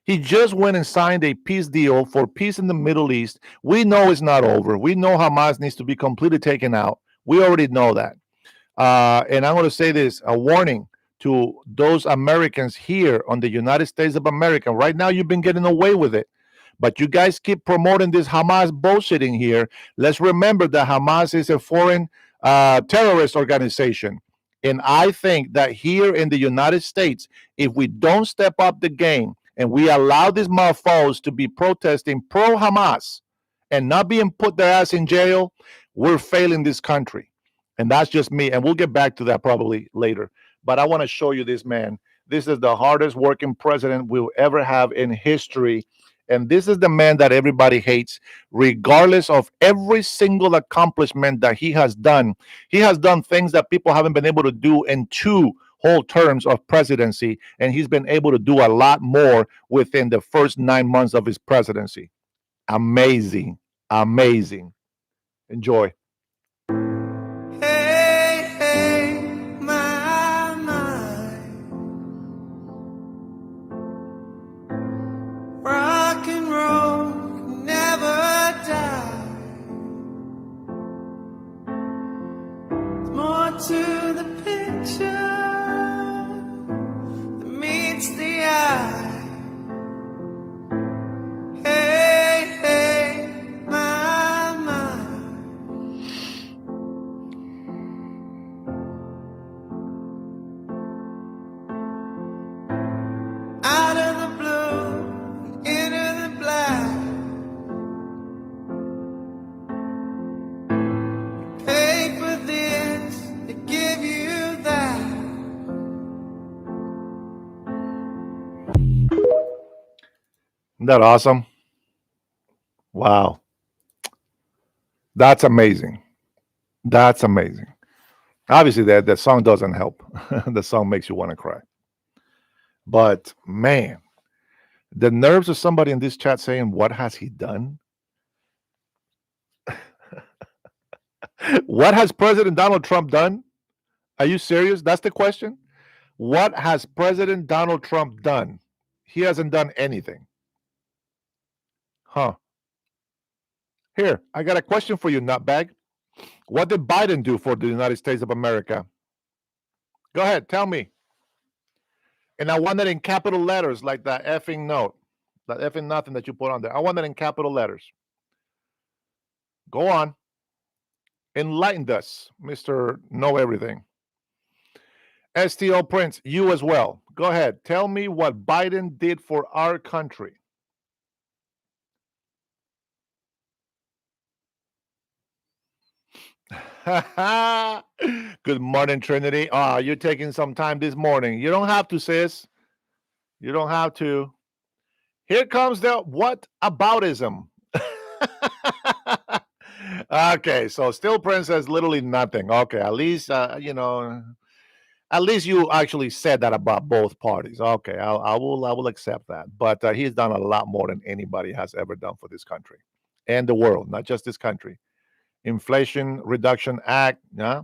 He just went and signed a peace deal for peace in the Middle East. We know it's not over. We know Hamas needs to be completely taken out. We already know that. And I'm going to say this, a warning to those Americans here on the United States of America. Right now, you've been getting away with it. But you guys keep promoting this Hamas bullshitting here. Let's remember that Hamas is a foreign terrorist organization. And I think that here in the United States, if we don't step up the game and we allow these mofos to be protesting pro-Hamas and not being put their ass in jail, we're failing this country. And that's just me. And we'll get back to that probably later. But I want to show you this man. This is the hardest working president we'll ever have in history. And this is the man that everybody hates, regardless of every single accomplishment that he has done. He has done things that people haven't been able to do in 2 whole terms of presidency. And he's been able to do a lot more within the first 9 months of his presidency. Amazing. Amazing. Enjoy. Hey, hey, my. to the picture that meets the eye. Hey, hey, my, my. Out of the blue, into the black. Pay for this, to give you that. Isn't that awesome? Wow. That's amazing. That's amazing. Obviously, that song doesn't help. The song makes you want to cry. But man, the nerves of somebody in this chat saying, "What has he done?" What has President Donald Trump done? Are you serious? That's the question. What has President Donald Trump done? He hasn't done anything. Huh. Here, I got a question for you, nutbag. What did Biden do for the United States of America? Go ahead, tell me. And I want it in capital letters, like that effing note, that effing nothing that you put on there. I want it in capital letters. Go on. Enlighten us, Mr. Know Everything. STO Prince, you as well. Go ahead. Tell me what Biden did for our country. Good morning, Trinity. You're taking some time this morning. You don't have to, sis. You don't have to. Here comes the what aboutism. Okay, so still Prince says literally nothing. Okay, at least at least you actually said that about both parties. Okay, I will accept that. But he's done a lot more than anybody has ever done for this country and the world, not just this country. Inflation Reduction Act, yeah,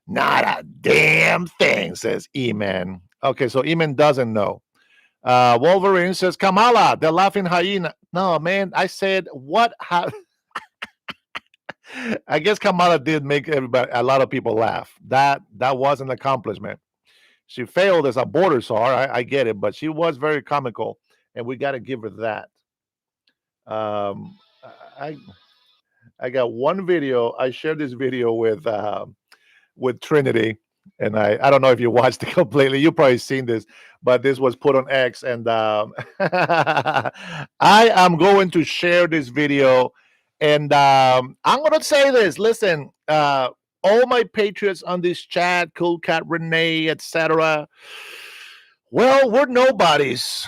not a damn thing, says E-Man. Okay, so E-Man doesn't know. Wolverine says Kamala, the laughing hyena. No, man, I said what? I guess Kamala did make a lot of people laugh. That was an accomplishment. She failed as a border czar. I get it, but she was very comical, and we got to give her that. I got one video. I shared this video with Trinity, and I don't know if you watched it completely. You've probably seen this, but this was put on X, and I am going to share this video. And I'm going to say this. Listen, all my patriots on this chat, Cool Cat Renee, etc. Well, we're nobodies.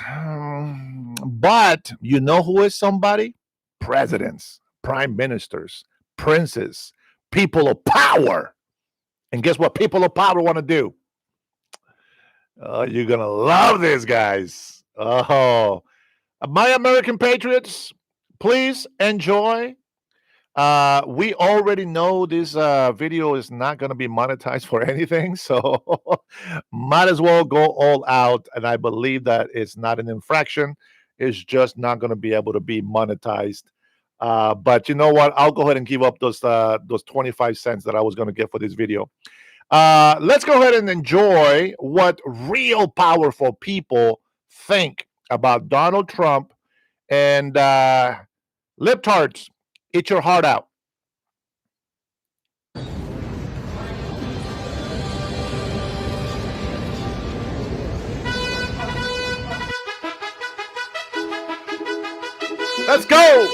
But you know who is somebody? Presidents, prime ministers, princes, people of power. And guess what people of power want to do? You're going to love this, guys. Oh, my American patriots, please enjoy. We already know this video is not going to be monetized for anything, so might as well go all out. And I believe that it's not an infraction. It's just not going to be able to be monetized. But you know what? I'll go ahead and give up those 25 cents that I was going to get for this video. Let's go ahead and enjoy what real powerful people think about Donald Trump and libtards. Eat your heart out. Let's go.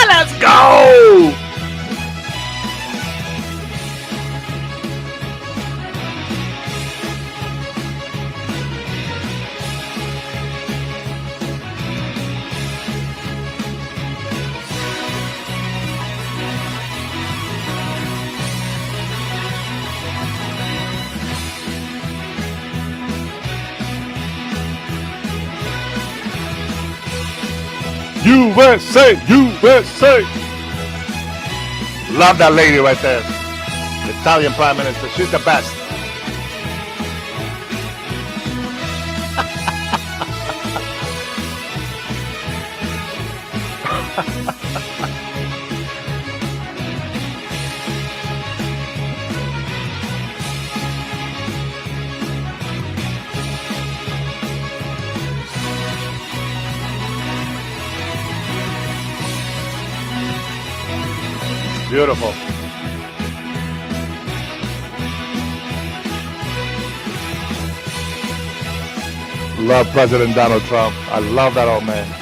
Let's go. USA, USA. Love that lady right there. The Italian Prime Minister. She's the best. Beautiful. Love President Donald Trump. I love that old man.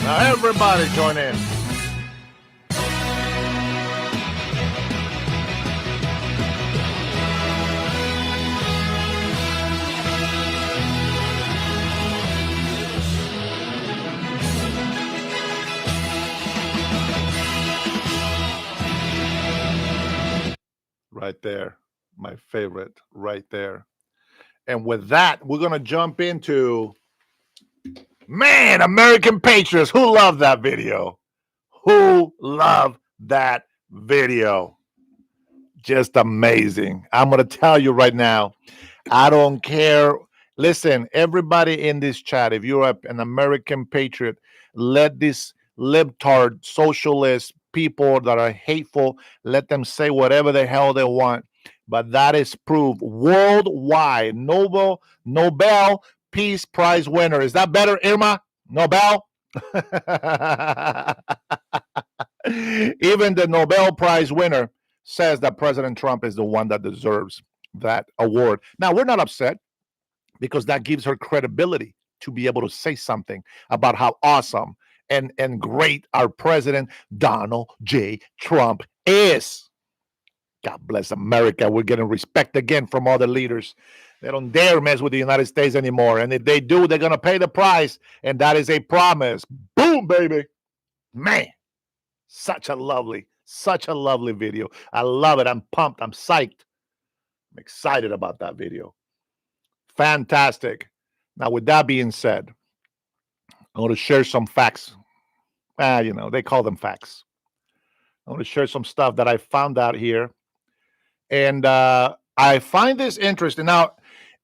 Now everybody join in. Right there. My favorite right there. And with that, we're going to jump into, man, American Patriots. Who loved that video? Who loved that video? Just amazing. I'm going to tell you right now, I don't care. Listen, everybody in this chat, if you're an American patriot, let these libtard socialist people that are hateful, let them say whatever the hell they want. But that is proof worldwide. Nobel Peace Prize winner. Is that better, Irma? Nobel? Even the Nobel Prize winner says that President Trump is the one that deserves that award. Now, we're not upset because that gives her credibility to be able to say something about how awesome and great our President Donald J. Trump is. God bless America. We're getting respect again from other leaders. They don't dare mess with the United States anymore. And if they do, they're going to pay the price. And that is a promise. Boom, baby. Man, such a lovely video. I love it. I'm pumped. I'm psyched. I'm excited about that video. Fantastic. Now, with that being said, I want to share some facts. They call them facts. I want to share some stuff that I found out here. And I find this interesting. Now,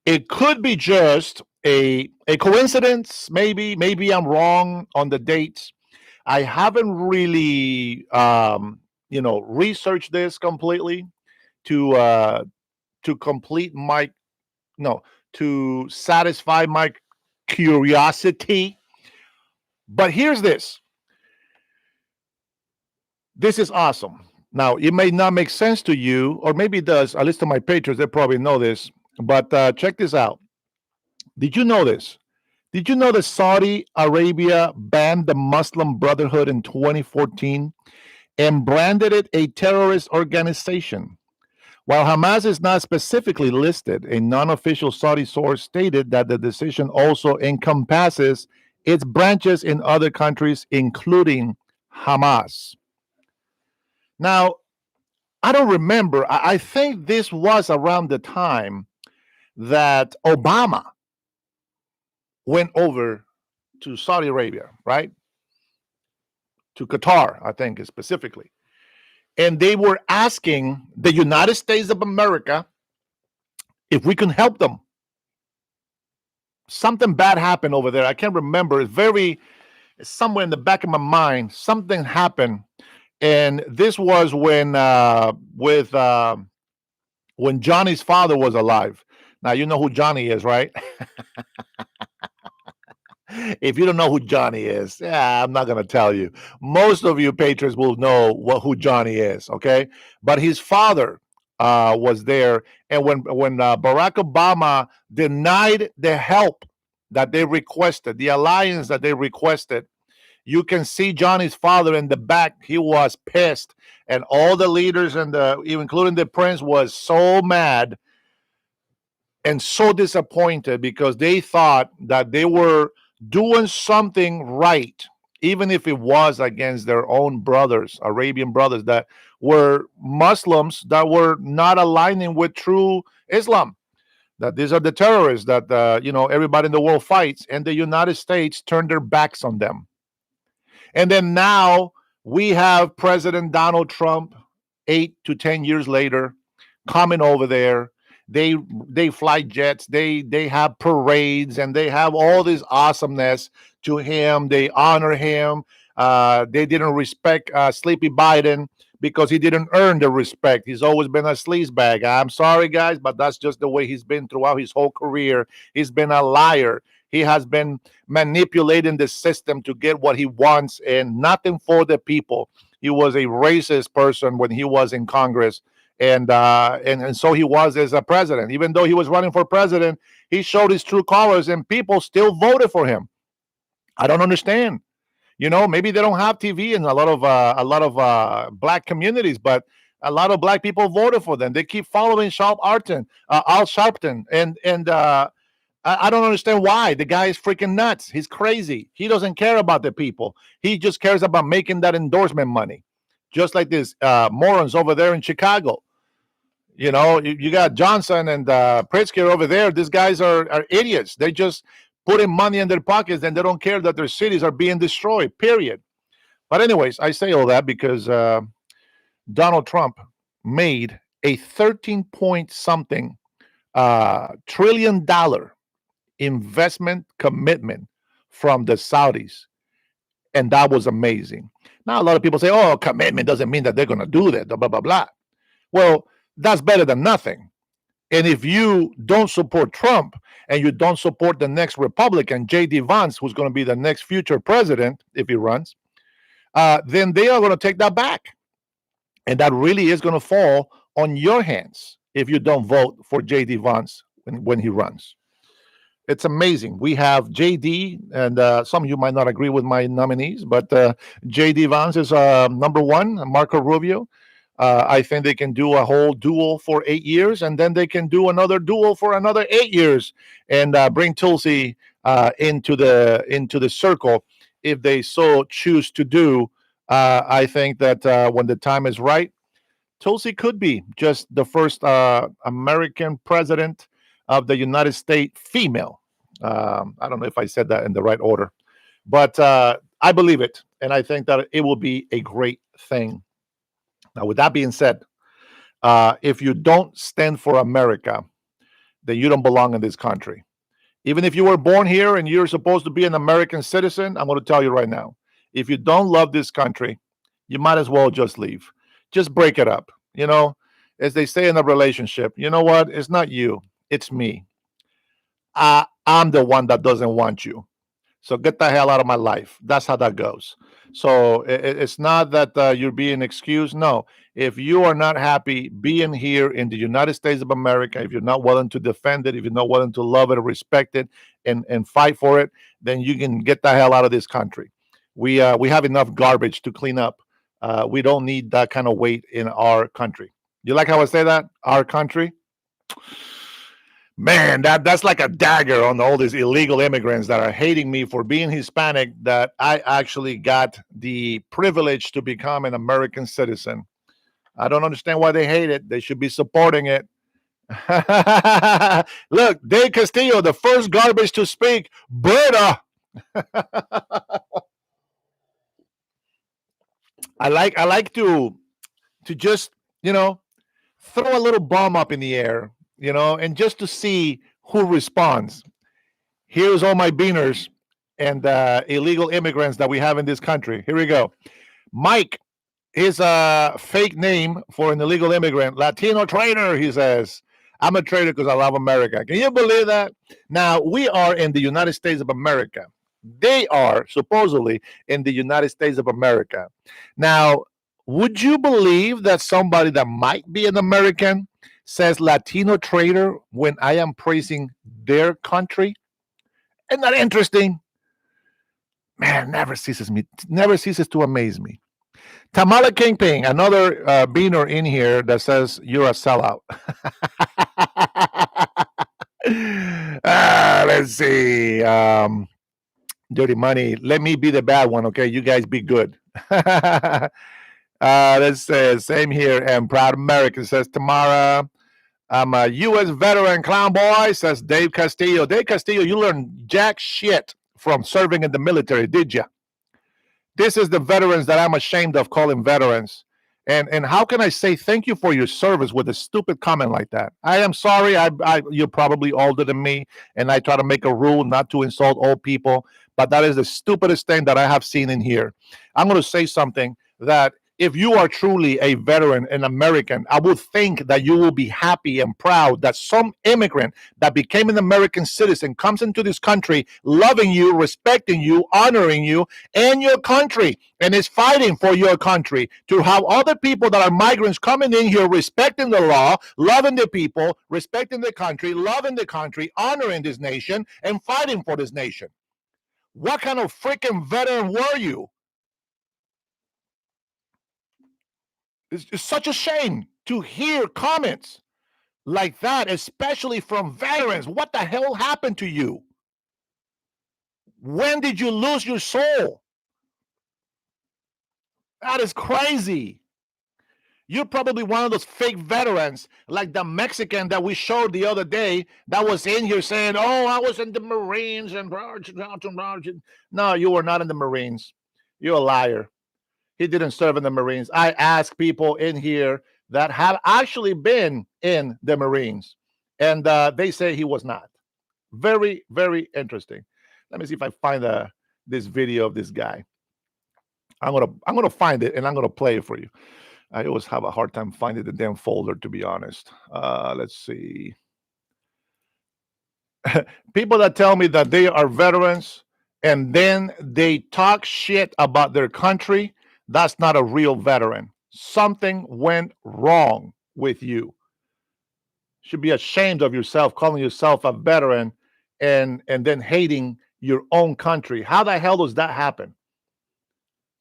it could be just a coincidence. Maybe I'm wrong on the dates. I haven't really, researched this completely to satisfy my curiosity. But here's this. This is awesome. Now, it may not make sense to you, or maybe it does. At least to my patrons, they probably know this. But check this out. Did you know this? Did you know that Saudi Arabia banned the Muslim Brotherhood in 2014 and branded it a terrorist organization? While Hamas is not specifically listed, a non-official Saudi source stated that the decision also encompasses its branches in other countries, including Hamas. Now, I don't remember. I think this was around the time that Obama went over to Saudi Arabia, right? To Qatar, I think specifically. And they were asking the United States of America if we can help them. Something bad happened over there. I can't remember. It's somewhere in the back of my mind. Something happened. And this was when Johnny's father was alive. Now, you know who Johnny is, right? If you don't know who Johnny is, I'm not going to tell you. Most of you patrons will know who Johnny is, okay? But his father was there. And when Barack Obama denied the help that they requested, the alliance that they requested. You can see Johnny's father in the back. He was pissed, and all the leaders and including the prince, was so mad and so disappointed because they thought that they were doing something right, even if it was against their own brothers, Arabian brothers that were Muslims that were not aligning with true Islam. That these are the terrorists that everybody in the world fights, and the United States turned their backs on them. And then now we have President Donald Trump, 8 to 10 years later, coming over there. They fly jets, they have parades, and they have all this awesomeness to him. They honor him. They didn't respect Sleepy Biden because he didn't earn the respect. He's always been a sleazebag. I'm sorry, guys, but that's just the way he's been throughout his whole career. He's been a liar. He has been manipulating the system to get what he wants and nothing for the people. He was a racist person when he was in Congress, and so he was as a president. Even though he was running for president, he showed his true colors, and people still voted for him. I don't understand. Maybe they don't have TV in a lot of black communities, but a lot of black people voted for them. They keep following Al Sharpton, and I don't understand why. The guy is freaking nuts. He's crazy. He doesn't care about the people. He just cares about making that endorsement money, just like these morons over there in Chicago. You got Johnson and Pritzker over there. These guys are idiots. They just putting money in their pockets, and they don't care that their cities are being destroyed, period. But anyways, I say all that because Donald Trump made a 13 point something $1 trillion investment commitment from the Saudis. And that was amazing. Now, a lot of people say, oh, commitment doesn't mean that they're going to do that, blah, blah, blah. Well, that's better than nothing. And if you don't support Trump and you don't support the next Republican, J.D. Vance, who's going to be the next future president if he runs, then they are going to take that back. And that really is going to fall on your hands if you don't vote for J.D. Vance when he runs. It's amazing. We have JD, and some of you might not agree with my nominees, but JD Vance is number one, Marco Rubio. I think they can do a whole duel for 8 years, and then they can do another duel for another 8 years, and bring Tulsi into the circle if they so choose to do. I think that when the time is right, Tulsi could be just the first American president of the United States female. I don't know if I said that in the right order, but I believe it, and I think that it will be a great thing. Now, with that being said, if you don't stand for America, then you don't belong in this country. Even if you were born here and you're supposed to be an American citizen, I'm going to tell you right now, if you don't love this country, you might as well just leave. Just break it up. As they say in a relationship, you know what? It's not you. It's me. I'm the one that doesn't want you. So get the hell out of my life. That's how that goes. So it's not that you're being excused. No. If you are not happy being here in the United States of America, if you're not willing to defend it, if you're not willing to love it or respect it and fight for it, then you can get the hell out of this country. We have enough garbage to clean up. We don't need that kind of weight in our country. You like how I say that? Our country? Man, that's like a dagger on all these illegal immigrants that are hating me for being Hispanic, that I actually got the privilege to become an American citizen. I don't understand why they hate it. They should be supporting it. Look, Dave Castillo, the first garbage to speak. Berta. I like to just, throw a little bomb up in the air, and just to see who responds. Here's all my beaners and illegal immigrants that we have in this country. Here we go. Mike is a fake name for an illegal immigrant. Latino traitor, he says. I'm a traitor because I love America. Can you believe that? Now, we are in the United States of America. They are supposedly in the United States of America. Now, would you believe that somebody that might be an American says Latino traitor when I am praising their country? Isn't that interesting? Man, never ceases to amaze me. Tamala Kingping, another beaner in here that says you're a sellout. Let's see. Dirty Money. Let me be the bad one, okay? You guys be good. Let's say same here. And Proud American says Tamara. I'm a U.S. veteran clown boy, says Dave Castillo. Dave Castillo, you learned jack shit from serving in the military, did you? This is the veterans that I'm ashamed of calling veterans. And how can I say thank you for your service with a stupid comment like that? I am sorry. You're probably older than me, and I try to make a rule not to insult old people. But that is the stupidest thing that I have seen in here. I'm going to say something that if you are truly a veteran, an American, I would think that you will be happy and proud that some immigrant that became an American citizen comes into this country loving you, respecting you, honoring you and your country, and is fighting for your country. To have other people that are migrants coming in here respecting the law, loving the people, respecting the country, loving the country, honoring this nation, and fighting for this nation. What kind of freaking veteran were you? It's such a shame to hear comments like that, especially from veterans. What the hell happened to you? When did you lose your soul? That is crazy. You're probably one of those fake veterans, like the Mexican that we showed the other day that was in here saying, oh, I was in the Marines. And no, you were not in the Marines. You're a liar. He didn't serve in the Marines. I asked people in here that have actually been in the Marines, and they say he was not. Very, very interesting. Let me see if I find this video of this guy. I'm gonna find it and I'm gonna play it for you. I always have a hard time finding the damn folder, to be honest. Let's see. People that tell me that they are veterans and then they talk shit about their country, that's not a real veteran. Something went wrong with you. Should be ashamed of yourself, calling yourself a veteran and then hating your own country. How the hell does that happen?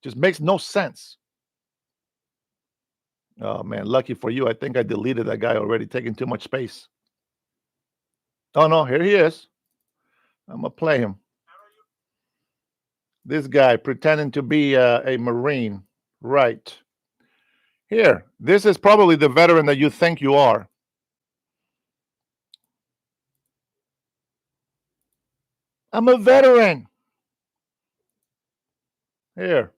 Just makes no sense. Oh man, lucky for you. I think I deleted that guy already, taking too much space. Oh no, here he is. I'm gonna play him. This guy pretending to be a Marine. Right. Here, this is probably the veteran that you think you are. I'm a veteran. Here.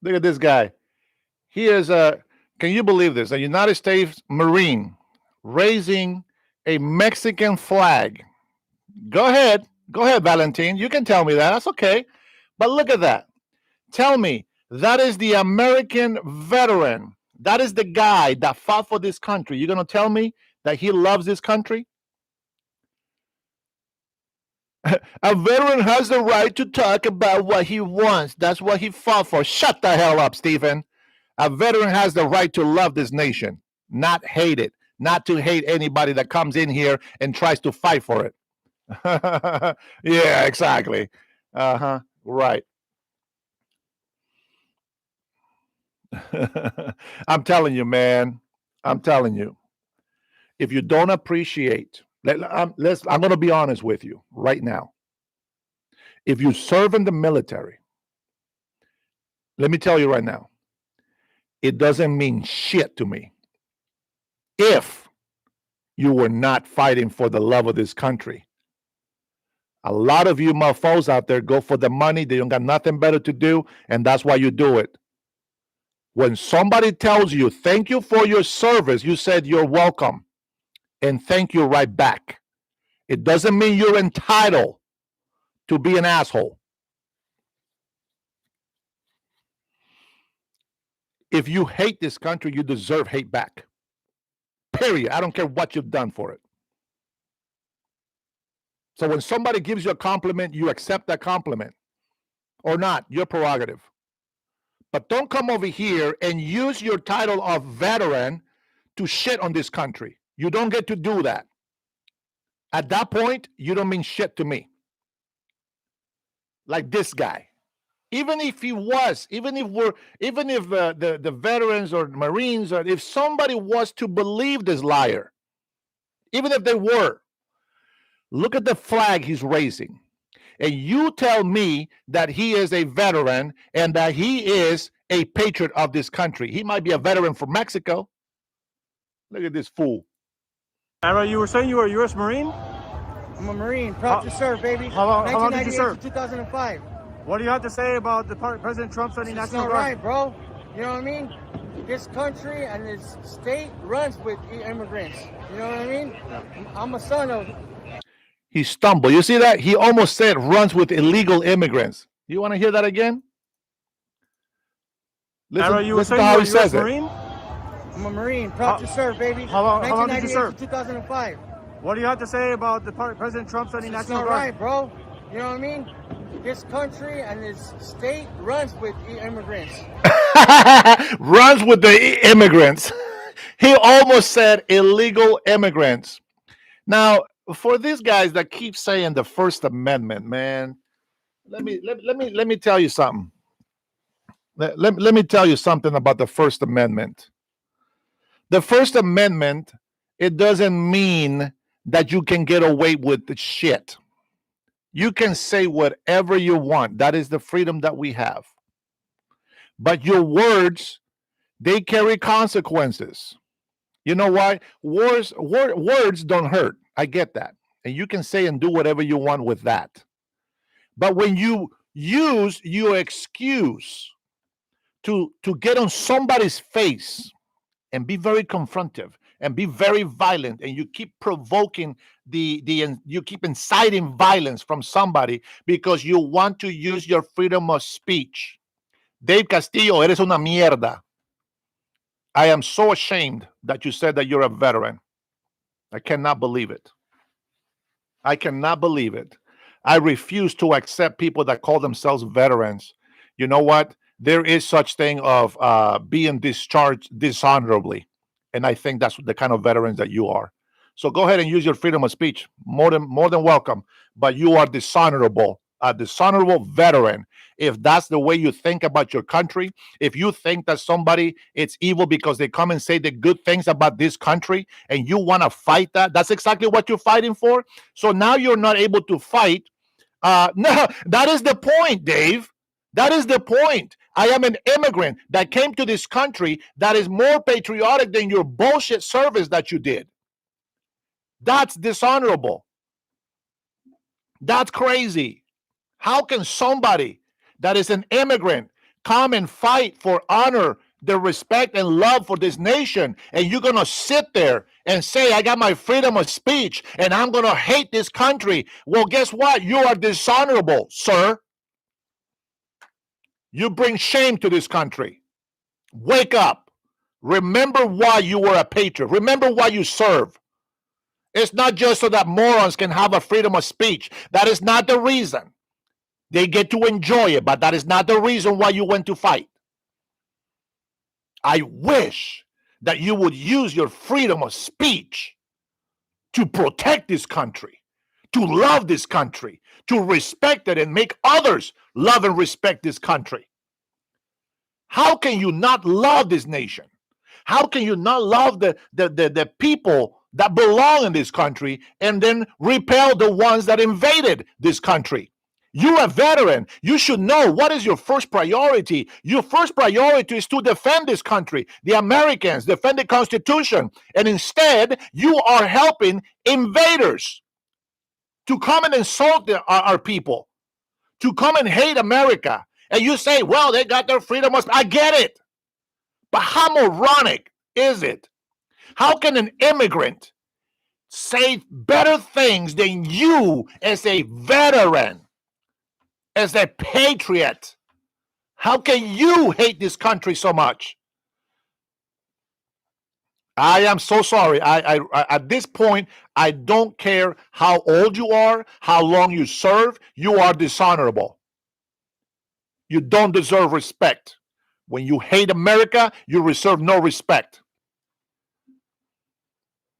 Look at this guy. He is can you believe this? A United States Marine raising a Mexican flag. Go ahead, Valentin. You can tell me that. That's okay. But look at that. Tell me, that is the American veteran. That is the guy that fought for this country. You're going to tell me that he loves this country? A veteran has the right to talk about what he wants. That's what he fought for. Shut the hell up, Stephen. A veteran has the right to love this nation, not hate it, not to hate anybody that comes in here and tries to fight for it. Yeah, exactly. Right. I'm telling you, man. I'm telling you. If you don't appreciate, I'm going to be honest with you right now. If you serve in the military, let me tell you right now, it doesn't mean shit to me if you were not fighting for the love of this country. A lot of you mofos out there go for the money. They don't got nothing better to do, and that's why you do it. When somebody tells you, thank you for your service, you said you're welcome, and thank you right back. It doesn't mean you're entitled to be an asshole. If you hate this country, you deserve hate back. Period. I don't care what you've done for it. So when somebody gives you a compliment, you accept that compliment or not, your prerogative. But don't come over here and use your title of veteran to shit on this country. You don't get to do that. At that point, you don't mean shit to me. Like this guy. Even if the veterans or Marines, or if somebody was to believe this liar, even if they were, look at the flag he's raising. And you tell me that he is a veteran and that he is a patriot of this country. He might be a veteran from Mexico. Look at this fool. Herrera, you were saying you were a U.S. Marine? I'm a Marine, proud to serve, baby. How long did you 1998 serve? to 2005. What do you have to say about President Trump sending It's National not Guard? right, bro. You know what I mean? This country and this state runs with immigrants. You know what I mean? I'm a son of... He stumbled. You see that? He almost said runs with illegal immigrants. You want to hear that again? Herrera, you were Listen saying to how you were he a U.S. says it. I'm Marine? a Marine, proud to serve, baby. How long did you 1998 serve? to 2005. What do you have to say about President Trump sending It's National not Guard? right, bro. You know what I mean? This country and this state runs with immigrants. Runs with the immigrants. He almost said illegal immigrants. Now, for these guys that keep saying the First Amendment, man, let me tell you something. Let me tell you something about the First Amendment. The First Amendment, it doesn't mean that you can get away with the shit. You can say whatever you want. That is the freedom that we have. But your words, they carry consequences. You know why? Words don't hurt. I get that. And you can say and do whatever you want with that. But when you use your excuse to get on somebody's face and be very confrontive and be very violent, and you keep provoking you keep inciting violence from somebody because you want to use your freedom of speech. Dave Castillo, eres una mierda. I am so ashamed that you said that you're a veteran. I cannot believe it. I cannot believe it. I refuse to accept people that call themselves veterans. You know what? There is such thing of being discharged dishonorably. And I think that's the kind of veterans that you are. So go ahead and use your freedom of speech. More than welcome. But you are dishonorable. A dishonorable veteran. If that's the way you think about your country, if you think that somebody it's evil because they come and say the good things about this country and you want to fight that's exactly what you're fighting for. So now you're not able to fight. No, that is the point, Dave. That is the point. I am an immigrant that came to this country that is more patriotic than your bullshit service that you did. That's dishonorable. That's crazy. How can somebody that is an immigrant come and fight for honor, the respect and love for this nation, and you're going to sit there and say, I got my freedom of speech and I'm going to hate this country? Well, guess what? You are dishonorable, sir. You bring shame to this country. Wake up. Remember why you were a patriot. Remember why you serve. It's not just so that morons can have a freedom of speech. That is not the reason. They get to enjoy it, but that is not the reason why you went to fight. I wish that you would use your freedom of speech to protect this country, to love this country, to respect it and make others love and respect this country. How can you not love this nation? How can you not love the people that belong in this country and then repel the ones that invaded this country? You're a veteran. You should know what is your first priority. Your first priority is to defend this country, the Americans, defend the Constitution. And instead, you are helping invaders to come and insult our people, to come and hate America. And you say, well, they got their freedom. I get it. But how moronic is it? How can an immigrant say better things than you as a veteran, as a patriot? How can you hate this country so much? I am so sorry. I at this point, I don't care how old you are, how long you serve. You are dishonorable. You don't deserve respect. When you hate America, you deserve no respect.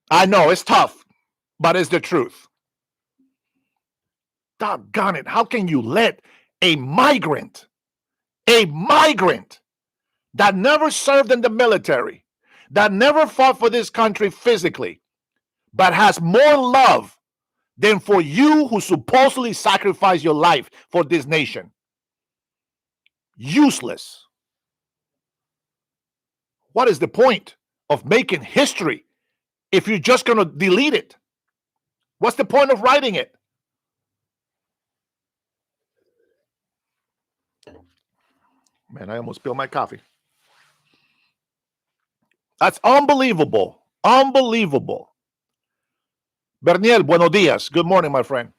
I know it's tough, but it's the truth. Doggone it. How can you let a migrant that never served in the military, that never fought for this country physically, but has more love than for you who supposedly sacrificed your life for this nation? Useless. What is the point of making history if you're just going to delete it? What's the point of writing it? Man, I almost spilled my coffee. That's unbelievable. Unbelievable. Berniel, buenos dias. Good morning, my friend.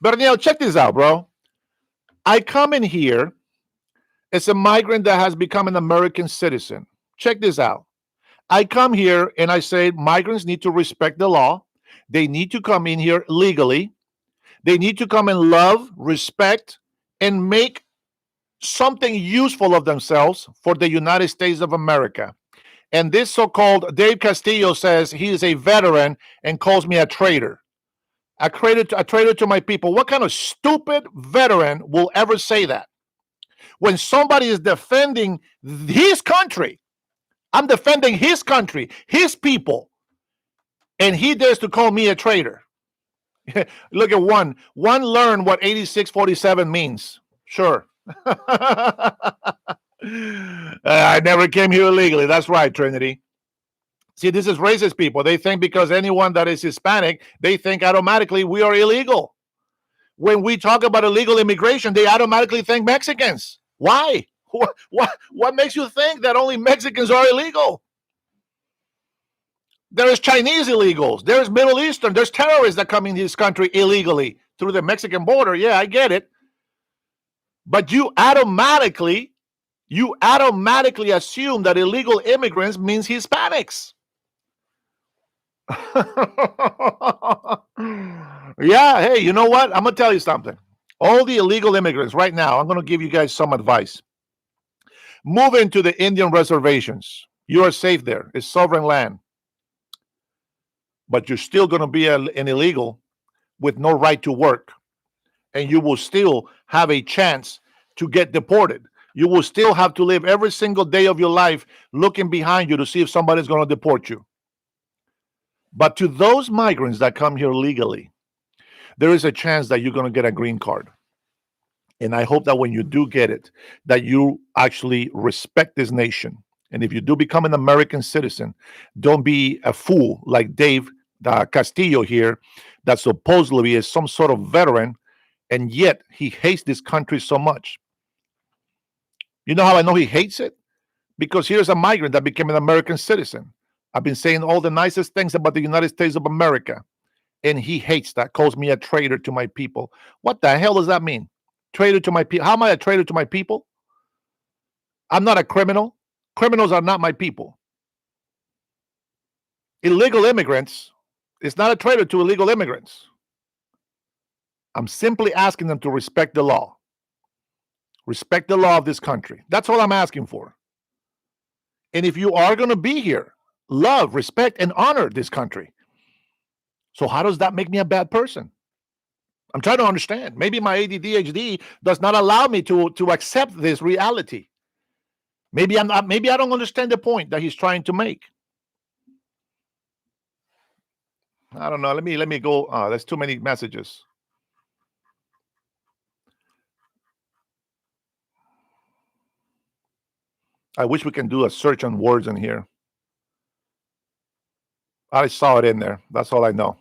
Berniel, check this out, bro. I come in here as a migrant that has become an American citizen. Check this out. I come here and I say migrants need to respect the law. They need to come in here legally. They need to come and love, respect, and make something useful of themselves for the United States of America. And this so-called Dave Castillo says he is a veteran and calls me a traitor. A traitor to my people. What kind of stupid veteran will ever say that? When somebody is defending his country, I'm defending his country, his people, and he dares to call me a traitor. Look at one. One learned what 8647 means. Sure. I never came here illegally. That's right, Trinity. See, this is racist people. They think because anyone that is Hispanic, they think automatically we are illegal. When we talk about illegal immigration, they automatically think Mexicans. Why? What makes you think that only Mexicans are illegal? There's Chinese illegals. There's Middle Eastern. There's terrorists that come in this country illegally through the Mexican border. Yeah, I get it. But you automatically assume that illegal immigrants means Hispanics. Yeah, hey, you know what? I'm going to tell you something. All the illegal immigrants right now, I'm going to give you guys some advice. Move into the Indian reservations. You are safe there. It's sovereign land. But you're still going to be an illegal with no right to work. And you will still have a chance to get deported. You will still have to live every single day of your life looking behind you to see if somebody's going to deport you. But to those migrants that come here legally, there is a chance that you're going to get a green card. And I hope that when you do get it, that you actually respect this nation. And if you do become an American citizen, don't be a fool like Dave Castillo here, that supposedly is some sort of veteran, and yet he hates this country so much. You know how I know he hates it? Because here's a migrant that became an American citizen. I've been saying all the nicest things about the United States of America, and he hates that, calls me a traitor to my people. What the hell does that mean? Traitor to my people? How am I a traitor to my people? I'm not a criminal. Criminals are not my people. Illegal immigrants, it's not a traitor to illegal immigrants. I'm simply asking them to respect the law. Respect the law of this country. That's all I'm asking for. And if you are going to be here, love, respect, and honor this country. So how does that make me a bad person? I'm trying to understand. Maybe my ADHD does not allow me to accept this reality. Maybe I don't understand the point that he's trying to make. I don't know. Let me go. There's too many messages. I wish we can do a search on words in here. I saw it in there. That's all I know.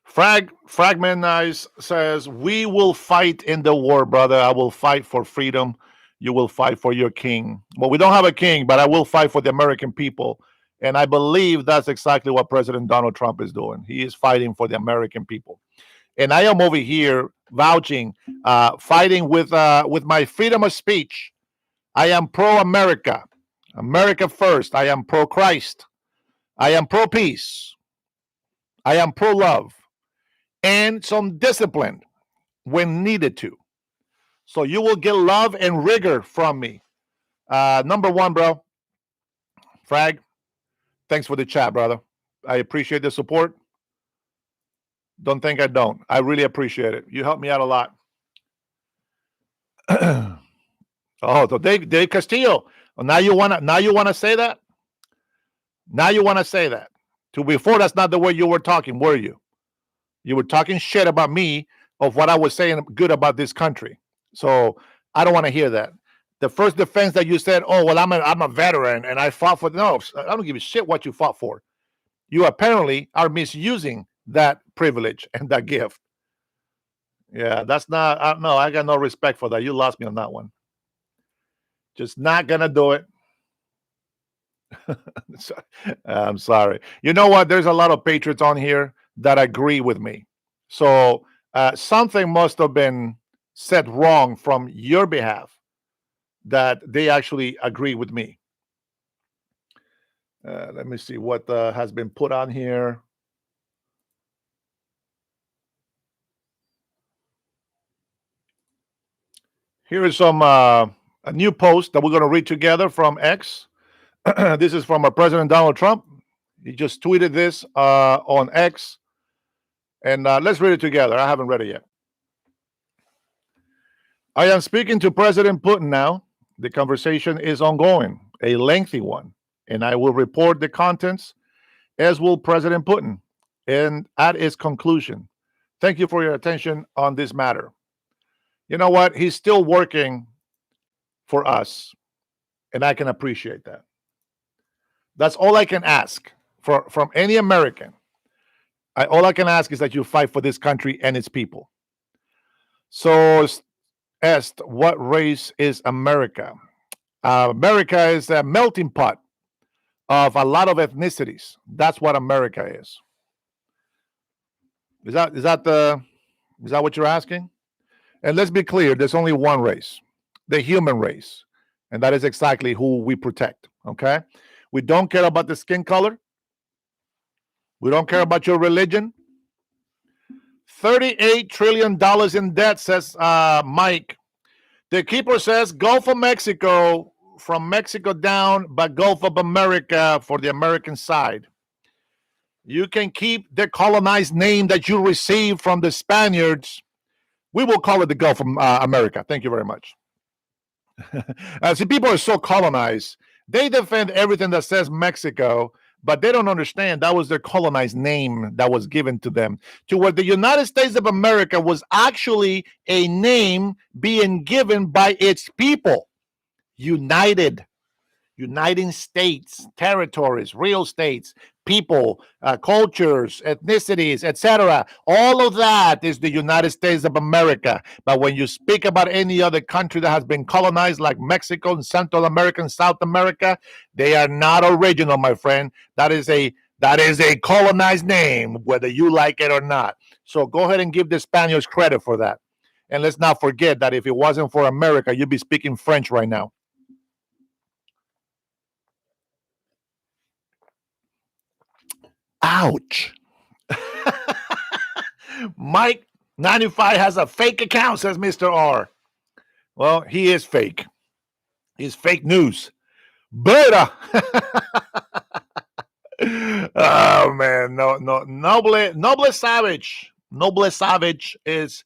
Fragmentize says, we will fight in the war, brother. I will fight for freedom. You will fight for your king. Well, we don't have a king, but I will fight for the American people. And I believe that's exactly what President Donald Trump is doing. He is fighting for the American people. And I am over here vouching, fighting with my freedom of speech. I am pro-America. America first. I am pro-Christ. I am pro-peace. I am pro-love. And some discipline when needed to. So you will get love and rigor from me. Number one, bro. Frag, thanks for the chat, brother. I appreciate the support. Don't think I don't. I really appreciate it. You helped me out a lot. Oh, so Dave Castillo. Now you wanna say that? Now you wanna say that. To before, that's not the way you were talking, were you? You were talking shit about me of what I was saying good about this country. So I don't want to hear that. The first defense that you said, "Oh well, I'm a veteran and I fought for," no, I don't give a shit what you fought for. You apparently are misusing that privilege and that gift. Yeah, that's not. No, I got no respect for that. You lost me on that one. Just not gonna do it. I'm sorry. You know what? There's a lot of patriots on here that agree with me. So something must have been said wrong from your behalf that they actually agree with me. Let me see what has been put on here. Here is some a new post that we're going to read together from X. This is from our President Donald Trump. He just tweeted this on X. And let's read it together. I haven't read it yet. I am speaking to President Putin now. The conversation is ongoing, a lengthy one, and I will report the contents, as will President Putin, and at its conclusion. Thank you for your attention on this matter. You know what? He's still working for us, and I can appreciate that. That's all I can ask from any American. All I can ask is that you fight for this country and its people. So, asked, what race is America? America is a melting pot of a lot of ethnicities. That's what America is. Is that what you're asking? And let's be clear, there's only one race, the human race. And that is exactly who we protect. Okay? We don't care about the skin color. We don't care about your religion. $38 trillion in debt, says Mike. The keeper says Gulf of Mexico, from Mexico down, but Gulf of America for the American side. You can keep the colonized name that you received from the Spaniards. We will call it the Gulf of America. Thank you very much. See, people are so colonized. They defend everything that says Mexico, but they don't understand that was their colonized name that was given to them. To where the United States of America was actually a name being given by its people. Uniting states, territories, real states, people, cultures, ethnicities, etc. All of that is the United States of America. But when you speak about any other country that has been colonized, like Mexico and Central America and South America, they are not original, my friend. That is a colonized name, whether you like it or not. So go ahead and give the Spaniards credit for that. And let's not forget that if it wasn't for America, you'd be speaking French right now. Ouch. Mike 95 has a fake account, says Mr. R. Well, he is fake. He's fake news. But oh man, no, Noble Savage. Noble Savage is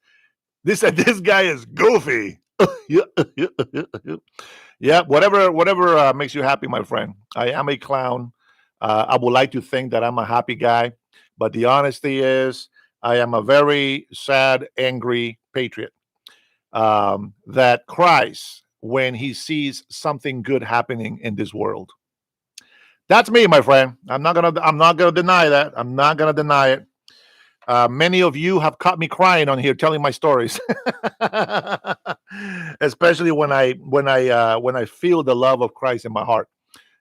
this guy is goofy. Yeah, whatever makes you happy, my friend. I am a clown. I would like to think that I'm a happy guy, but the honesty is I am a very sad, angry patriot that cries when he sees something good happening in this world. That's me, my friend. I'm not gonna deny that. I'm not gonna deny it. Many of you have caught me crying on here telling my stories, especially when I feel the love of Christ in my heart.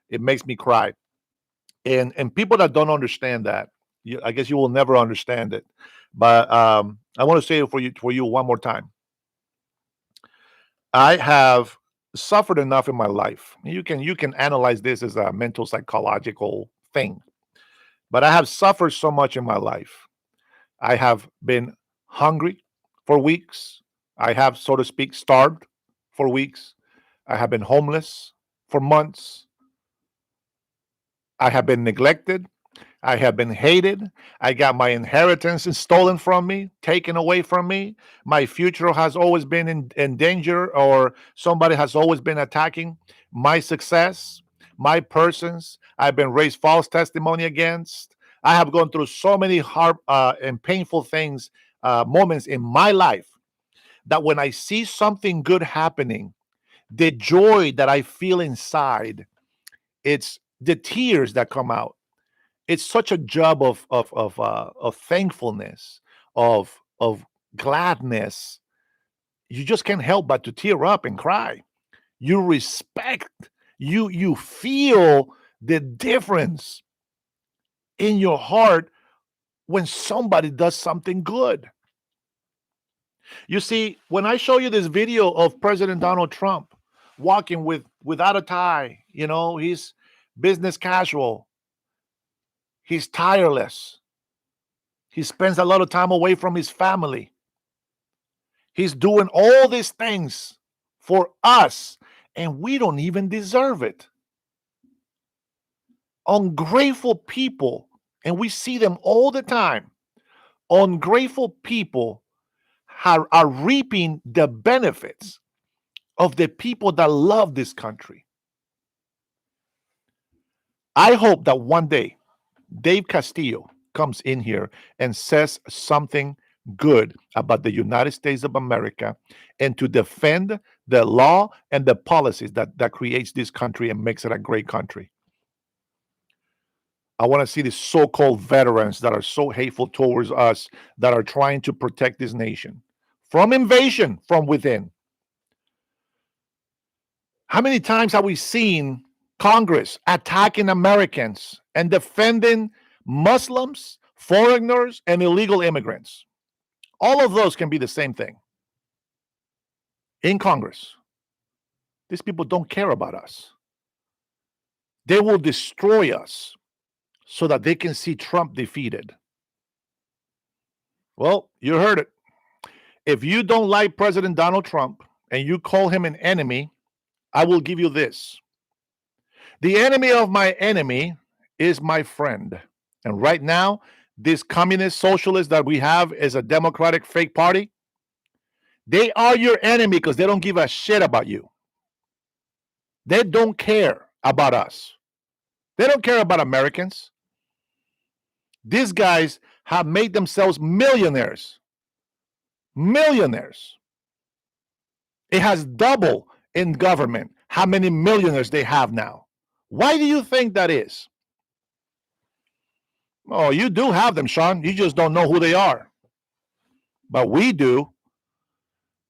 It makes me cry. And people that don't understand that, I guess you will never understand it. But I want to say it for you one more time. I have suffered enough in my life. You can analyze this as a mental psychological thing, but I have suffered so much in my life. I have been hungry for weeks. I have, so to speak, starved for weeks. I have been homeless for months. I have been neglected. I have been hated. I got my inheritance stolen from me, taken away from me. My future has always been in danger, or somebody has always been attacking my success, my persons. I've been raised false testimony against. I have gone through so many hard and painful things, moments in my life, that when I see something good happening, the joy that I feel inside, it's the tears that come out. It's such a job of thankfulness, of gladness. You just can't help but to tear up and cry. You respect, you feel the difference in your heart when somebody does something good. You see, when I show you this video of President Donald Trump walking without a tie, he's business casual, he's tireless, he spends a lot of time away from his family, he's doing all these things for us, and we don't even deserve it. Ungrateful people, and we see them all the time, ungrateful people are reaping the benefits of the people that love this country. I hope that one day Dave Castillo comes in here and says something good about the United States of America, and to defend the law and the policies that creates this country and makes it a great country. I want to see these so-called veterans that are so hateful towards us, that are trying to protect this nation from invasion from within. How many times have we seen Congress attacking Americans and defending Muslims, foreigners, and illegal immigrants? All of those can be the same thing in Congress. These people don't care about us. They will destroy us so that they can see Trump defeated. Well, you heard it. If you don't like President Donald Trump and you call him an enemy, I will give you this. The enemy of my enemy is my friend. And right now, this communist socialist that we have is a Democratic fake party. They are your enemy because they don't give a shit about you. They don't care about us. They don't care about Americans. These guys have made themselves millionaires. Millionaires. It has doubled in government how many millionaires they have now. Why do you think that is? Oh, you do have them, Sean. You just don't know who they are. But we do.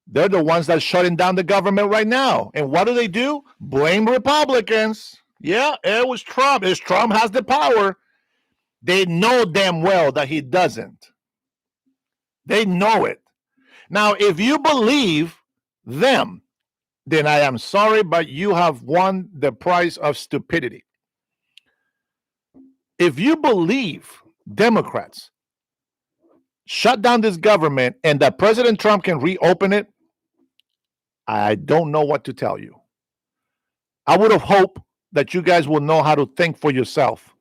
They're the ones that's shutting down the government right now. And what do? Blame Republicans. Yeah, it was Trump. Trump has the power. They know damn well that he doesn't. They know it. Now, if you believe them, then I am sorry, but you have won the price of stupidity. If you believe Democrats shut down this government and that President Trump can reopen it, I don't know what to tell you. I would have hoped that you guys will know how to think for yourself.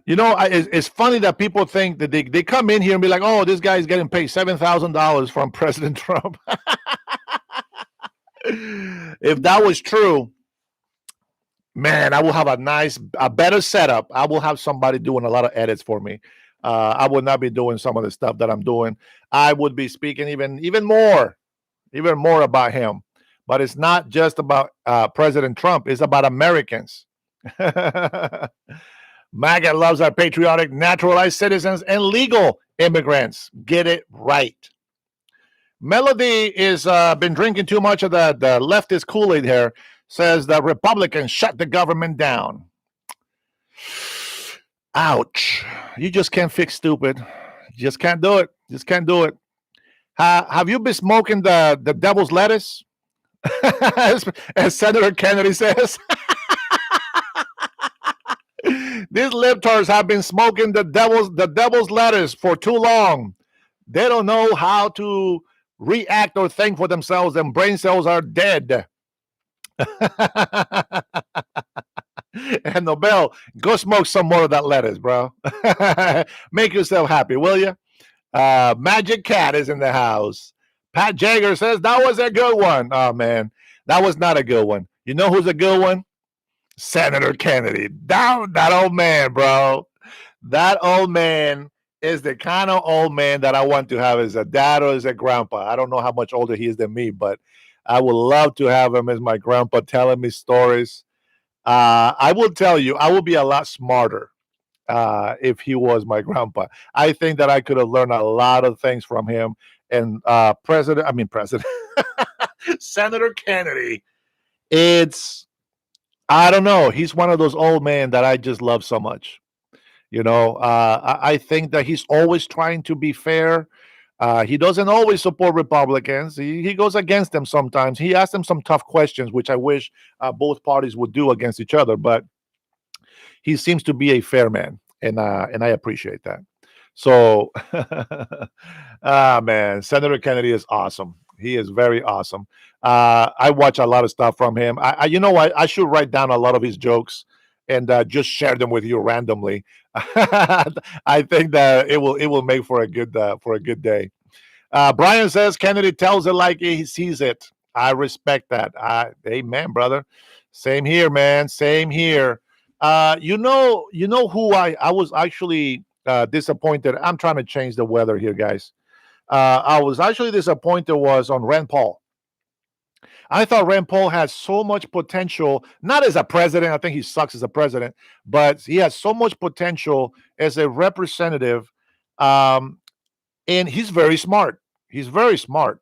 It's funny that people think that they come in here and be like, oh, this guy is getting paid $7,000 from President Trump. If that was true, man, I will have a better setup. I will have somebody doing a lot of edits for me. I would not be doing some of the stuff that I'm doing. I would be speaking even more about him. But it's not just about President Trump. It's about Americans. MAGA loves our patriotic, naturalized citizens and legal immigrants. Get it right. Melody is been drinking too much of the leftist Kool-Aid here. Says that Republicans shut the government down. Ouch. You just can't fix stupid. You just can't do it. Just can't do it. Have you been smoking the devil's lettuce? As Senator Kennedy says. These libtards have been smoking the devil's lettuce for too long. They don't know how to react or think for themselves, and brain cells are dead. And Nobel, go smoke some more of that lettuce, bro. Make yourself happy, will you? Magic Cat is in the house. Pat Jagger says that was a good one. Oh man, that was not a good one. You know who's a good one? Senator Kennedy. That old man, bro. That old man is the kind of old man that I want to have as a dad or as a grandpa. I don't know how much older he is than me, but I would love to have him as my grandpa telling me stories. I will tell you, I would be a lot smarter if he was my grandpa. I think that I could have learned a lot of things from him. And President, Senator Kennedy, I don't know. He's one of those old men that I just love so much. I think that he's always trying to be fair. He doesn't always support Republicans. He goes against them sometimes. He asks them some tough questions, which I wish both parties would do against each other. But he seems to be a fair man, and I appreciate that. So, man, Senator Kennedy is awesome. He is very awesome. I watch a lot of stuff from him. I should write down a lot of his jokes and just share them with you randomly. I think that it will make for a good day. Brian says Kennedy tells it like he sees it. I respect that. Amen, brother. Same here, man. Same here. You know who I was actually disappointed. I'm trying to change the weather here, guys. I was actually disappointed was on Rand Paul. I thought Rand Paul has so much potential, not as a president. I think he sucks as a president, but he has so much potential as a representative. And he's very smart. He's very smart.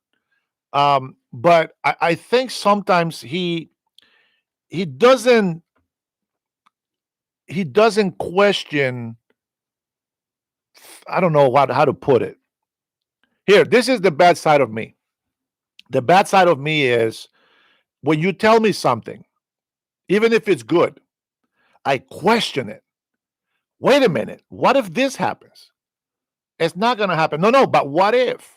But I think sometimes he doesn't question. I don't know how to put it. Here, this is the bad side of me. The bad side of me is when you tell me something, even if it's good, I question it. Wait a minute. What if this happens? It's not going to happen. No, but what if?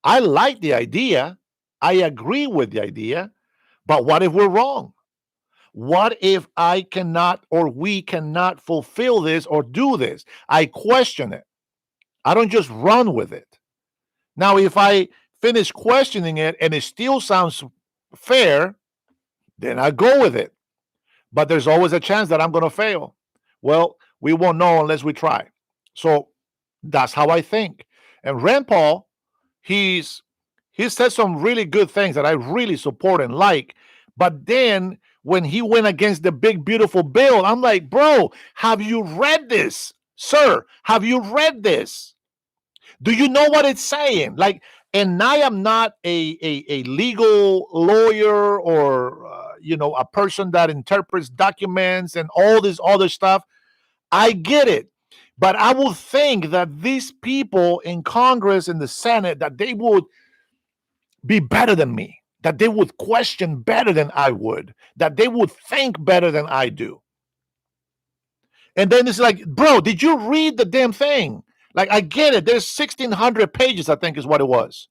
I like the idea. I agree with the idea. But what if we're wrong? What if I cannot or we cannot fulfill this or do this? I question it. I don't just run with it. Now, if I finish questioning it and it still sounds fair, then I go with it. But there's always a chance that I'm going to fail. Well, we won't know unless we try. So that's how I think. And Rand Paul, he said some really good things that I really support and like. But then when he went against the big, beautiful bill, I'm like, bro, have you read this? Sir, have you read this? Do you know what it's saying? And I am not a legal lawyer or, a person that interprets documents and all this other stuff. I get it. But I would think that these people in Congress and the Senate, that they would be better than me, that they would question better than I would, that they would think better than I do. And then it's like, bro, did you read the damn thing? I get it. There's 1,600 pages, I think is what it was.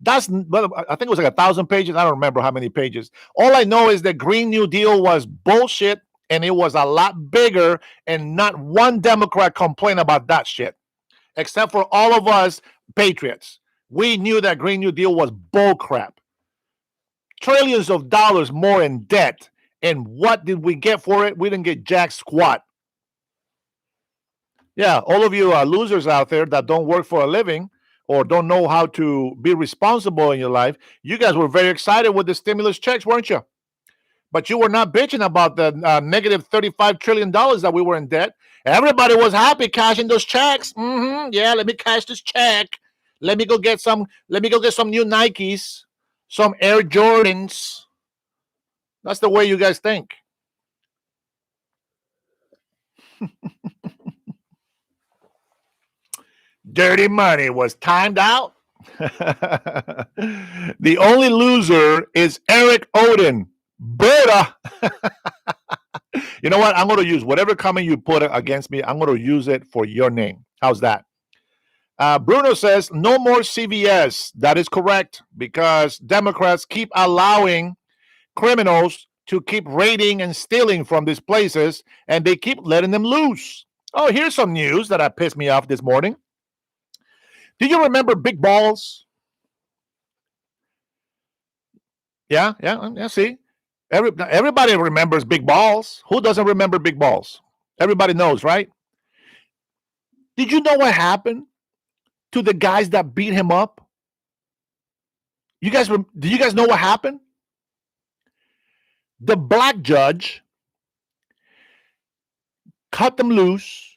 I think it was 1,000 pages. I don't remember how many pages. All I know is the Green New Deal was bullshit, and it was a lot bigger, and not one Democrat complained about that shit, except for all of us patriots. We knew that Green New Deal was bullcrap. Trillions of dollars more in debt. And what did we get for it? We didn't get jack squat. Yeah, all of you losers out there that don't work for a living or don't know how to be responsible in your life, you guys were very excited with the stimulus checks, weren't you? But you were not bitching about the negative $35 trillion that we were in debt. Everybody was happy cashing those checks. Yeah, let me cash this check. Let me go get some new Nikes, some Air Jordans. That's the way you guys think. Dirty money was timed out. The only loser is Eric Odin. Buddha. You know what? I'm going to use whatever comment you put against me. I'm going to use it for your name. How's that? Bruno says no more CVS. That is correct, because Democrats keep allowing criminals to keep raiding and stealing from these places, and they keep letting them loose. Oh, here's some news that pissed me off this morning. Do you remember Big Balls? Yeah. See, everybody remembers Big Balls. Who doesn't remember Big Balls? Everybody knows, right? Did you know what happened to the guys that beat him up? Do you guys know what happened? The black judge cut them loose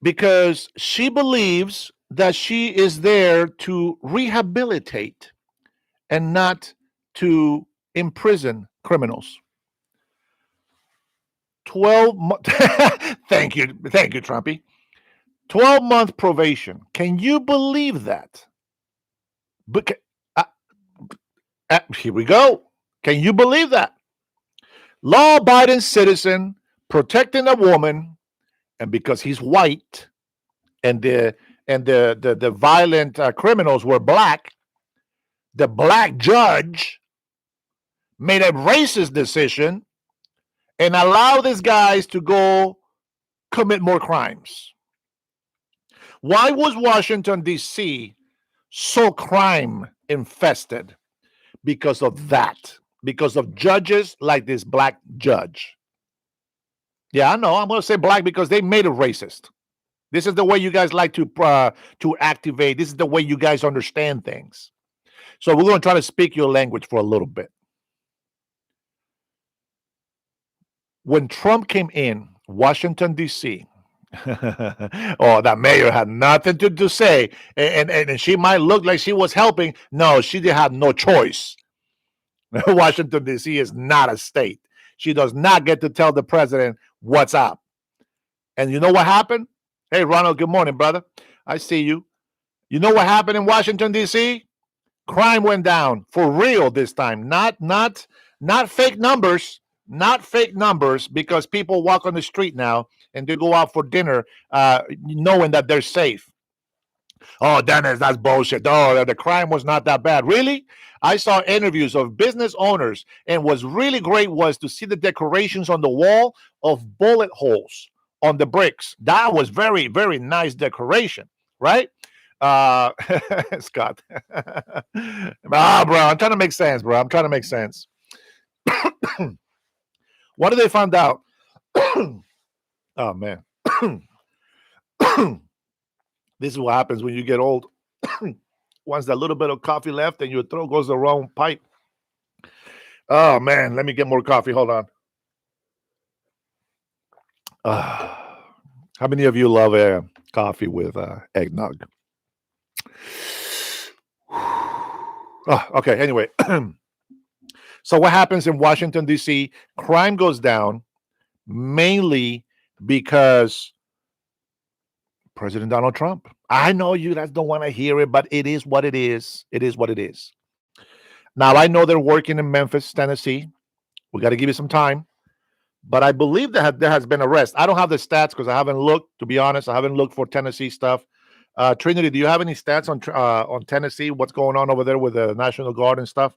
because she believes that she is there to rehabilitate and not to imprison criminals. 12 months. Thank you, Trumpy. 12-month probation. Can you believe that? But here we go. Can you believe that? Law-abiding citizen protecting a woman, and because he's white, and the violent criminals were black, the black judge made a racist decision and allowed these guys to go commit more crimes. Why was Washington, D.C. so crime infested? Because of that. Because of judges like this black judge. Yeah, I know. I'm going to say black because they made it racist. This is the way you guys like to activate. This is the way you guys understand things. So we're going to try to speak your language for a little bit. When Trump came in Washington, D.C., oh, that mayor had nothing to say. And she might look like she was helping. No, she did have no choice. Washington, D.C. is not a state. She does not get to tell the president what's up. And you know what happened? Hey, Ronald, good morning, brother. I see you. You know what happened in Washington, D.C.? Crime went down for real this time. Not fake numbers. Not fake numbers, because people walk on the street now and they go out for dinner knowing that they're safe. Oh, Dennis, that's bullshit. Oh, the crime was not that bad. Really? I saw interviews of business owners, and what's really great was to see the decorations on the wall of bullet holes on the bricks. That was very, very nice decoration, right? Scott. Bro, I'm trying to make sense, bro. I'm trying to make sense. What did they find out? Oh, man. This is what happens when you get old. Once that little bit of coffee left and your throat goes the wrong pipe. Oh, man. Let me get more coffee. Hold on. How many of you love coffee with eggnog? Okay. Anyway. So what happens in Washington, D.C.? Crime goes down mainly because President Donald Trump. I know you guys don't want to hear it, but it is what it is. It is what it is. Now, I know they're working in Memphis, Tennessee. We got to give you some time. But I believe that there has been arrest. I don't have the stats because I haven't looked, to be honest. I haven't looked for Tennessee stuff. Trinity, do you have any stats on Tennessee? What's going on over there with the National Guard and stuff?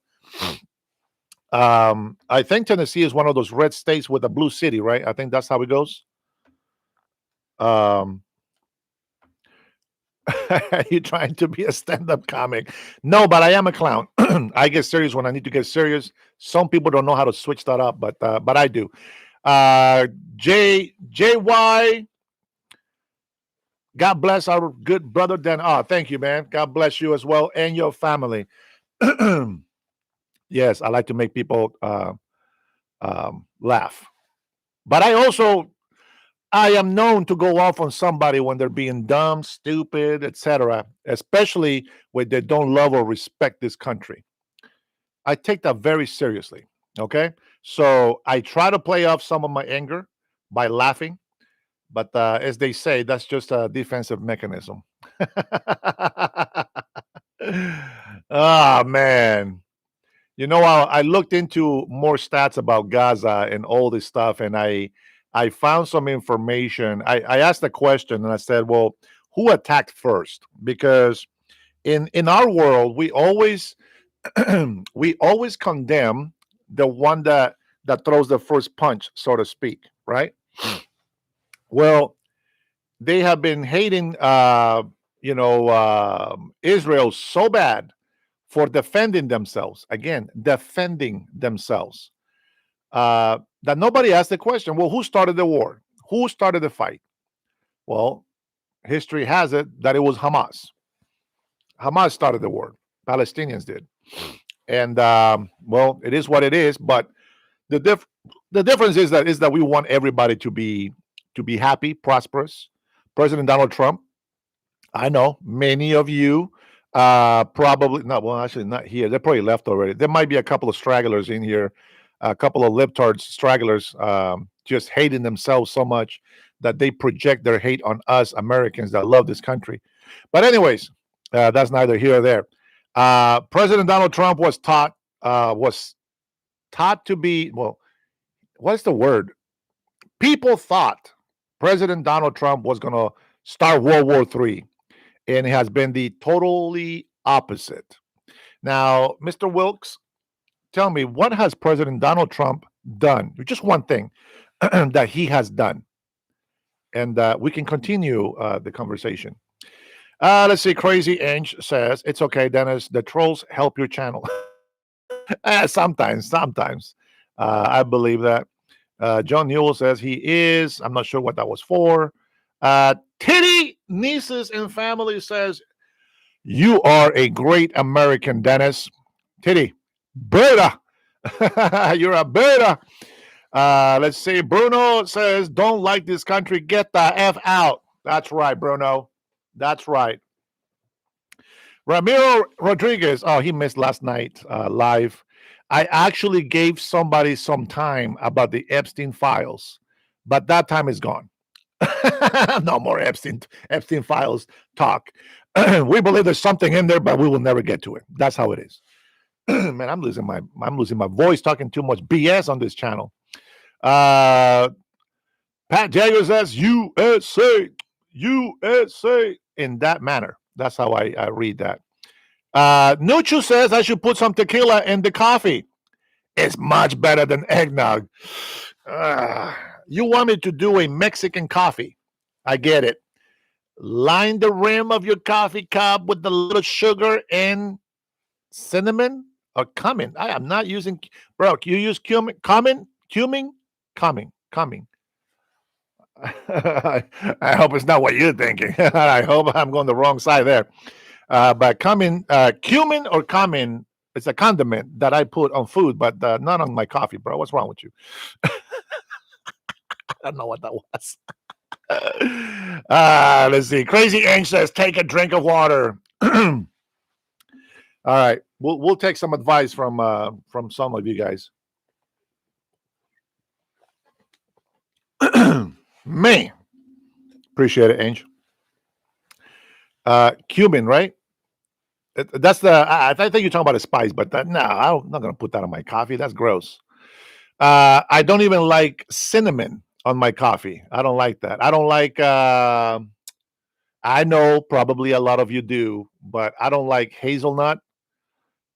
I think Tennessee is one of those red states with a blue city, right? I think that's how it goes. Are you trying to be a stand-up comic? No, but I am a clown. I get serious when I need to get serious. Some people don't know how to switch that up, but I do. JY, God bless our good brother Dan. Oh, thank you, man. God bless you as well and your family. Yes, I like to make people laugh. But I am known to go off on somebody when they're being dumb, stupid, etc., especially when they don't love or respect this country. I take that very seriously, okay? So I try to play off some of my anger by laughing, but as they say, that's just a defensive mechanism. Oh, man. You know, I looked into more stats about Gaza and all this stuff, and I found some information. I asked a question, and I said, well, who attacked first? Because in our world, we always we always condemn the one that that throws the first punch, so to speak, right? Well, they have been hating, Israel so bad for defending themselves. Again, defending themselves. That nobody asked the question, well, who started the war? Who started the fight? Well, history has it that it was Hamas. Hamas started the war. Palestinians did. And well, it is what it is. But the difference is that we want everybody to be happy, prosperous. President Donald Trump, I know many of you probably not. Well, actually, not here. They're probably left already. There might be a couple of stragglers in here, a couple of libtards, stragglers, just hating themselves so much that they project their hate on us Americans that love this country. But anyways, that's neither here or there. President Donald Trump was taught to be, well, what's the word? People thought President Donald Trump was going to start World War III, and it has been the totally opposite. Now, Mr. Wilkes, tell me, what has President Donald Trump done? Just one thing that he has done. And we can continue the conversation. Let's see. Crazy Ange says, it's okay, Dennis. The trolls help your channel. Sometimes. I believe that. John Newell says he is. I'm not sure what that was for. Titty Nieces and Family says, you are a great American, Dennis. Titty, beta. You're a beta. Let's see. Bruno says, don't like this country. Get the F out. That's right, Bruno. That's right. Ramiro Rodriguez. Oh, he missed last night live. I actually gave somebody some time about the Epstein files, but that time is gone. No more Epstein files talk. We believe there's something in there, but we will never get to it. That's how it is. Man, I'm losing my voice talking too much BS on this channel. Pat Jagger says USA in that manner. That's how I read that. Nuchu says I should put some tequila in the coffee. It's much better than eggnog. You want me to do a Mexican coffee? I get it. Line the rim of your coffee cup with a little sugar and cinnamon or cumin. I am not using, bro. You use cumin. I hope it's not what you're thinking. I hope I'm going the wrong side there. But cumin or cumin, it's a condiment that I put on food, but not on my coffee, bro. What's wrong with you? I don't know what that was. Let's see. Crazy Ange says, take a drink of water. All right. We'll take some advice from some of you guys. Man. Appreciate it, Ange. Cumin, right? That's the. I think you're talking about a spice, but no, I'm not gonna put that on my coffee. That's gross. I don't even like cinnamon on my coffee. I don't like that. I don't like. I know probably a lot of you do, but I don't like hazelnut.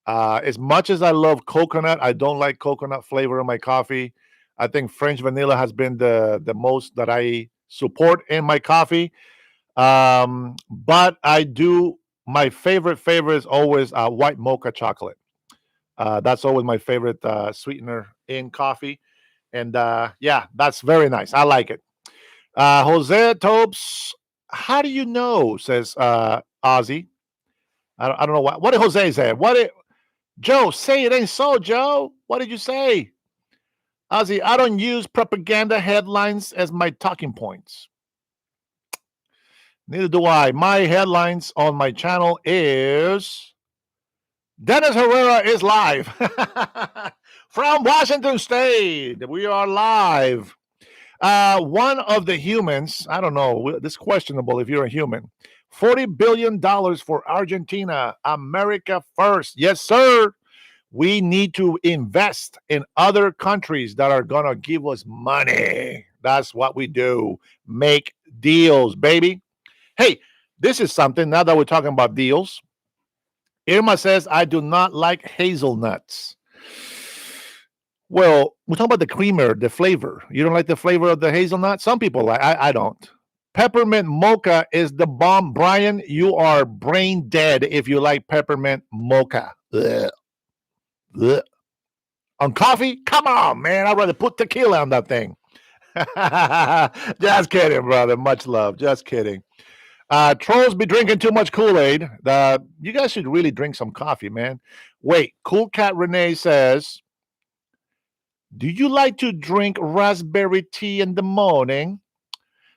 As much as I love coconut, I don't like coconut flavor in my coffee. I think French vanilla has been the most that I support in my coffee. But I do. My favorite is always white mocha chocolate. That's always my favorite sweetener in coffee. And yeah, that's very nice. I like it. Jose Topes, how do you know? Says Ozzy. I don't know what did Jose say. Joe, say it ain't so, Joe. What did you say? Ozzy, I don't use propaganda headlines as my talking points. Neither do I. My headlines on my channel is Dennis Herrera is live from Washington State. We are live. One of the humans, I don't know, this is questionable if you're a human. $40 billion for Argentina. America first. Yes, sir. We need to invest in other countries that are going to give us money. That's what we do. Make deals, baby. Hey, this is something, now that we're talking about deals. Irma says, I do not like hazelnuts. Well, we're talking about the creamer, the flavor. You don't like the flavor of the hazelnut? Some people like. I don't. Peppermint mocha is the bomb, Brian. You are brain dead if you like peppermint mocha. Ugh. Ugh. On coffee? Come on, man. I'd rather put tequila on that thing. Just kidding, brother. Much love. Just kidding. Trolls be drinking too much Kool-Aid. You guys should really drink some coffee, man. Wait, Cool Cat Renee says, do you like to drink raspberry tea in the morning?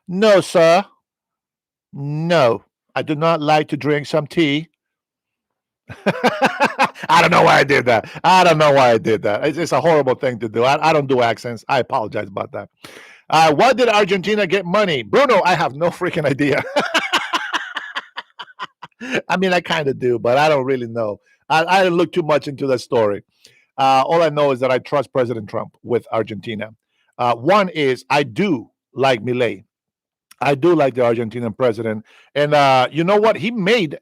No, sir. No, I do not like to drink some tea. I don't know why I did that. I don't know why I did that. It's a horrible thing to do. I don't do accents. I apologize about that. Why did Argentina get money? Bruno, I have no freaking idea. I mean, I kind of do, but I don't really know. I didn't look too much into that story. All I know is that I trust President Trump with Argentina. One is I do like Milei. I do like the Argentinian president, and you know what? He made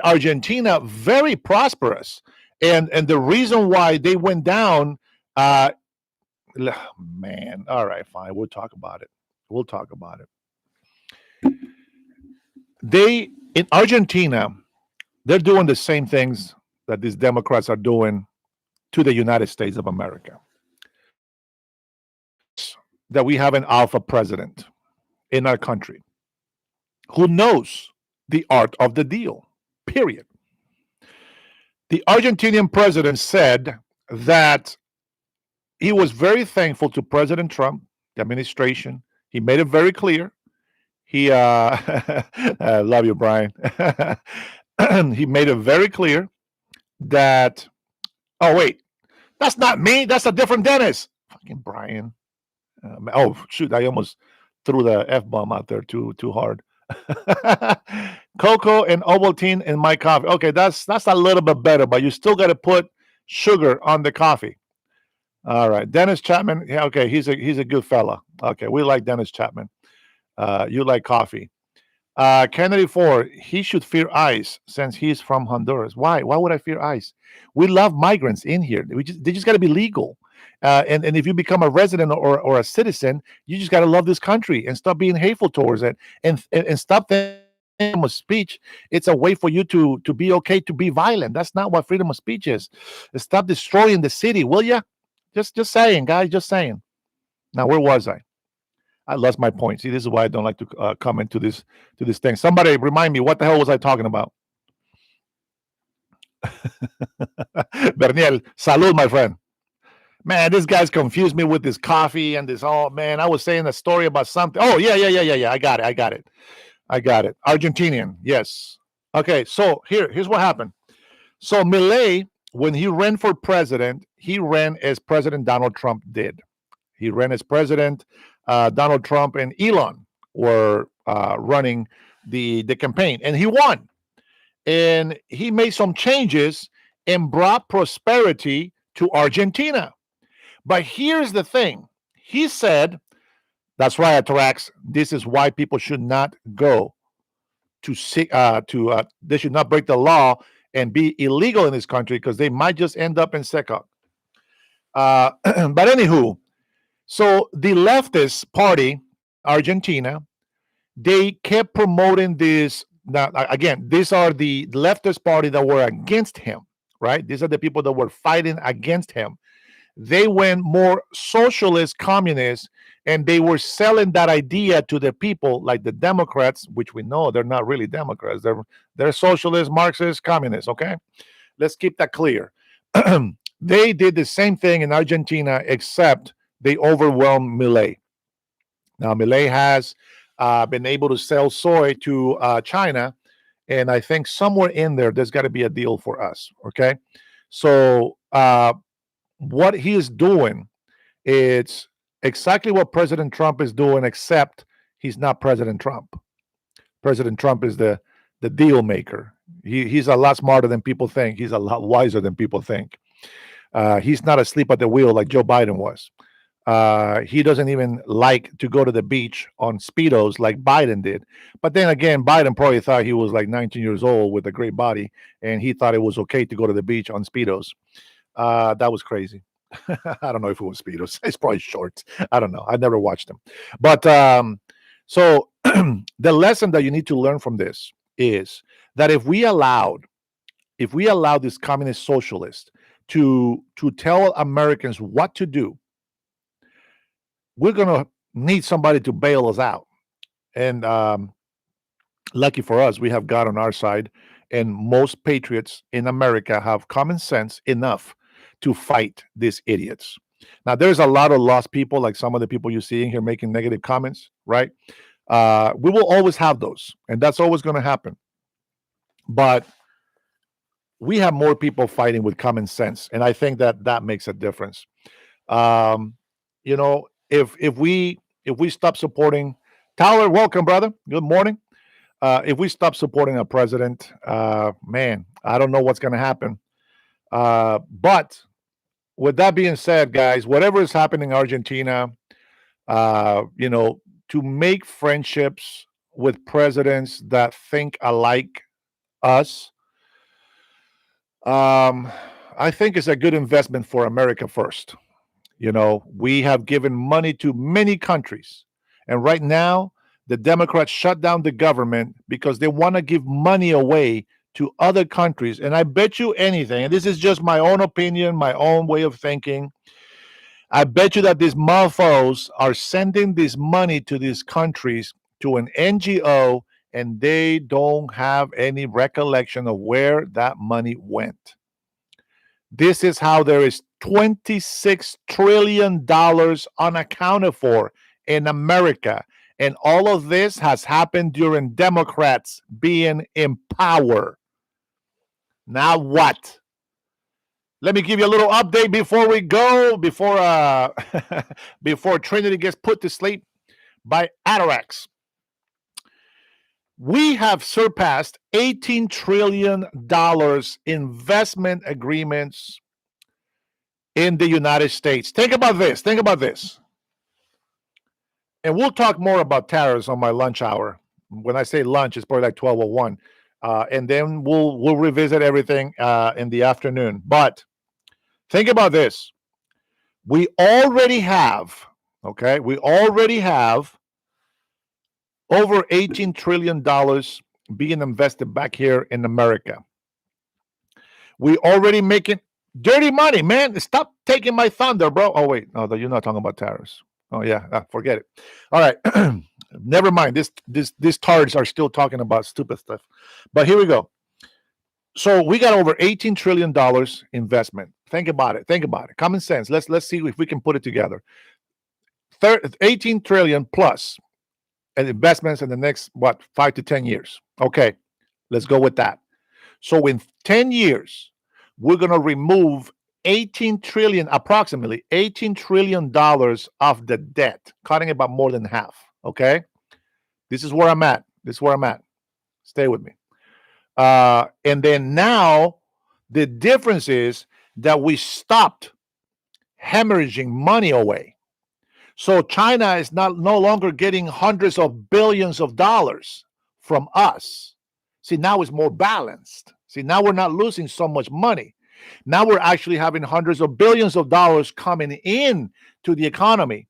Argentina very prosperous, and the reason why they went down, man. All right, fine. We'll talk about it. We'll talk about it. They in Argentina, they're doing the same things that these Democrats are doing to the United States of America. That we have an alpha president in our country who knows the art of the deal, period. The Argentinian president said that he was very thankful to President Trump, the administration. He made it very clear. He, I love you, Brian. He made it very clear that, oh, wait, that's not me. That's a different Dennis. Fucking Brian. Oh, shoot, I almost threw the F-bomb out there too hard. Cocoa and Ovaltine in my coffee. Okay, that's a little bit better, but you still got to put sugar on the coffee. All right, Dennis Chapman. Yeah, okay, he's a good fella. Okay, we like Dennis Chapman. You like coffee. Kennedy Ford. He should fear ICE since he's from Honduras. Why? Why would I fear ICE? We love migrants in here. They just got to be legal. And if you become a resident or a citizen, you just got to love this country and stop being hateful towards it and stop thinking freedom of speech. It's a way for you to be okay to be violent. That's not what freedom of speech is. Stop destroying the city, will you? Just saying, guys. Just saying. Now, where was I? I lost my point. See, this is why I don't like to comment to this thing. Somebody remind me, what the hell was I talking about? Berniel, salud, my friend. Man, this guy's confused me with this coffee and this. Oh man, I was saying a story about something. Oh yeah. I got it. Argentinian, yes. Okay, so here's what happened. So Milei, when he ran for president, he ran as President Donald Trump did. He ran as president. Donald Trump and Elon were running the campaign, and he won. And he made some changes and brought prosperity to Argentina. But here's the thing. He said, that's right, Atarax, this is why people should not go to they should not break the law and be illegal in this country because they might just end up in SECA. But anywho, so the leftist party, Argentina, they kept promoting this. Now, again, these are the leftist party that were against him, right? These are the people that were fighting against him. They went more socialist, communist, and they were selling that idea to the people, like the Democrats, which we know they're not really Democrats. They're socialist, Marxist, communists. Okay, let's keep that clear. They did the same thing in Argentina, except they overwhelmed Milei. Now, Milei has been able to sell soy to China, and I think somewhere in there's got to be a deal for us. Okay, so what he is doing, it's exactly what President Trump is doing, except he's not President Trump. President Trump is the deal maker. He's a lot smarter than people think. He's a lot wiser than people think. He's not asleep at the wheel like Joe Biden was. He doesn't even like to go to the beach on Speedos like Biden did. But then again, Biden probably thought he was like 19 years old with a great body, and he thought it was okay to go to the beach on Speedos. That was crazy. I don't know if it was Speedos. It's probably shorts. I don't know. I never watched them. But so the lesson that you need to learn from this is that if we allow this communist socialist to tell Americans what to do, we're gonna need somebody to bail us out. And lucky for us, we have God on our side, and most patriots in America have common sense enough to fight these idiots. Now, there's a lot of lost people, like some of the people you see in here making negative comments, right? We will always have those, and that's always going to happen. But we have more people fighting with common sense, and I think that makes a difference. You know, if we stop supporting Tyler, welcome, brother. Good morning. If we stop supporting a president, man, I don't know what's going to happen. But with that being said, guys, whatever is happening in Argentina, you know, to make friendships with presidents that think alike us, I think it's a good investment for America first. You know, we have given money to many countries, and right now, the Democrats shut down the government because they want to give money away to other countries. And I bet you anything, and this is just my own opinion, my own way of thinking, I bet you that these mofos are sending this money to these countries to an NGO, and they don't have any recollection of where that money went. This is how there is $26 trillion unaccounted for in America. And all of this has happened during Democrats being in power. Now what? Let me give you a little update before we go, before Trinity gets put to sleep by Atarax. We have surpassed $18 trillion investment agreements in the United States. Think about this. Think about this. And we'll talk more about tariffs on my lunch hour. When I say lunch, it's probably like 12:01. And then we'll revisit everything in the afternoon. But think about this. We already have over $18 trillion being invested back here in America. We already making dirty money, man. Stop taking my thunder, bro. Oh, wait. No, you're not talking about tariffs. Oh, yeah. Forget it. All right. Never mind. These tards are still talking about stupid stuff. But here we go. So we got over $18 trillion investment. Think about it. Common sense. Let's see if we can put it together. 18 trillion plus and investments in the next 5 to 10 years. Okay, let's go with that. So in 10 years, we're going to remove approximately $18 trillion of the debt, cutting about more than half. Okay, this is where I'm at. Stay with me. And then now the difference is that we stopped hemorrhaging money away. So China is no longer getting hundreds of billions of dollars from us. See, now it's more balanced. See, now we're not losing so much money. Now we're actually having hundreds of billions of dollars coming in to the economy.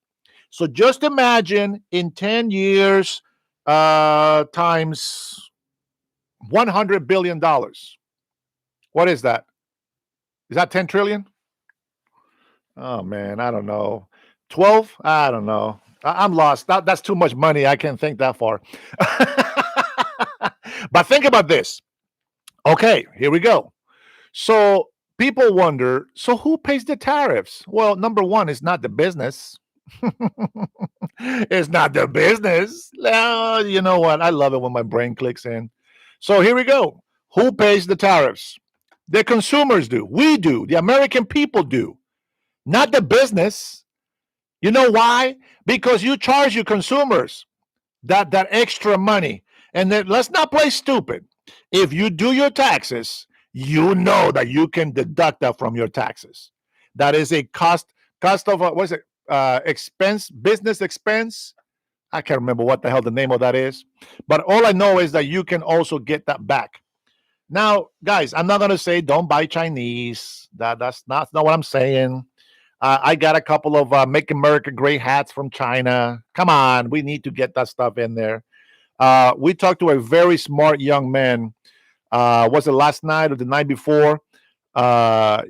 So just imagine in 10 years times $100 billion. What is that? Is that 10 trillion? Oh, man, I don't know. 12? I don't know. I'm lost. That's too much money. I can't think that far. But think about this. Okay, here we go. So people wonder, so who pays the tariffs? Well, number one, it's not the business. It's not the business. No, you know what? I love it when my brain clicks in. So here we go. Who pays the tariffs? The consumers do. We do. The American people do. Not the business. You know why? Because you charge your consumers that extra money. And then let's not play stupid. If you do your taxes, you know that you can deduct that from your taxes. That is a cost of what is it? Expense, business expense. I can't remember what the hell the name of that is. But all I know is that you can also get that back. Now, guys, I'm not going to say don't buy Chinese. That's not what I'm saying. I got a couple of Make America Great hats from China. Come on, we need to get that stuff in there. We talked to a very smart young man. Was it last night or the night before?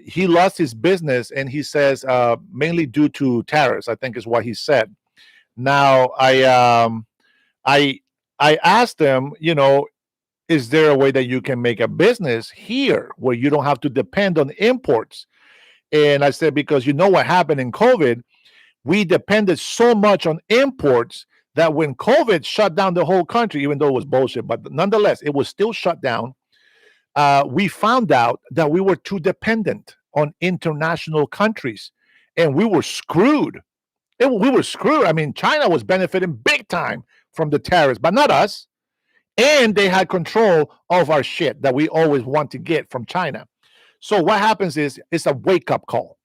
He lost his business, and he says mainly due to tariffs. I think is what he said. Now, I asked him, is there a way that you can make a business here where you don't have to depend on imports? And I said, because you know what happened in COVID, we depended so much on imports that when COVID shut down the whole country, even though it was bullshit, but nonetheless, it was still shut down. We found out that we were too dependent on international countries, and we were screwed. We were screwed. I mean, China was benefiting big time from the tariffs, but not us. And they had control of our shit that we always want to get from China. So what happens is it's a wake-up call.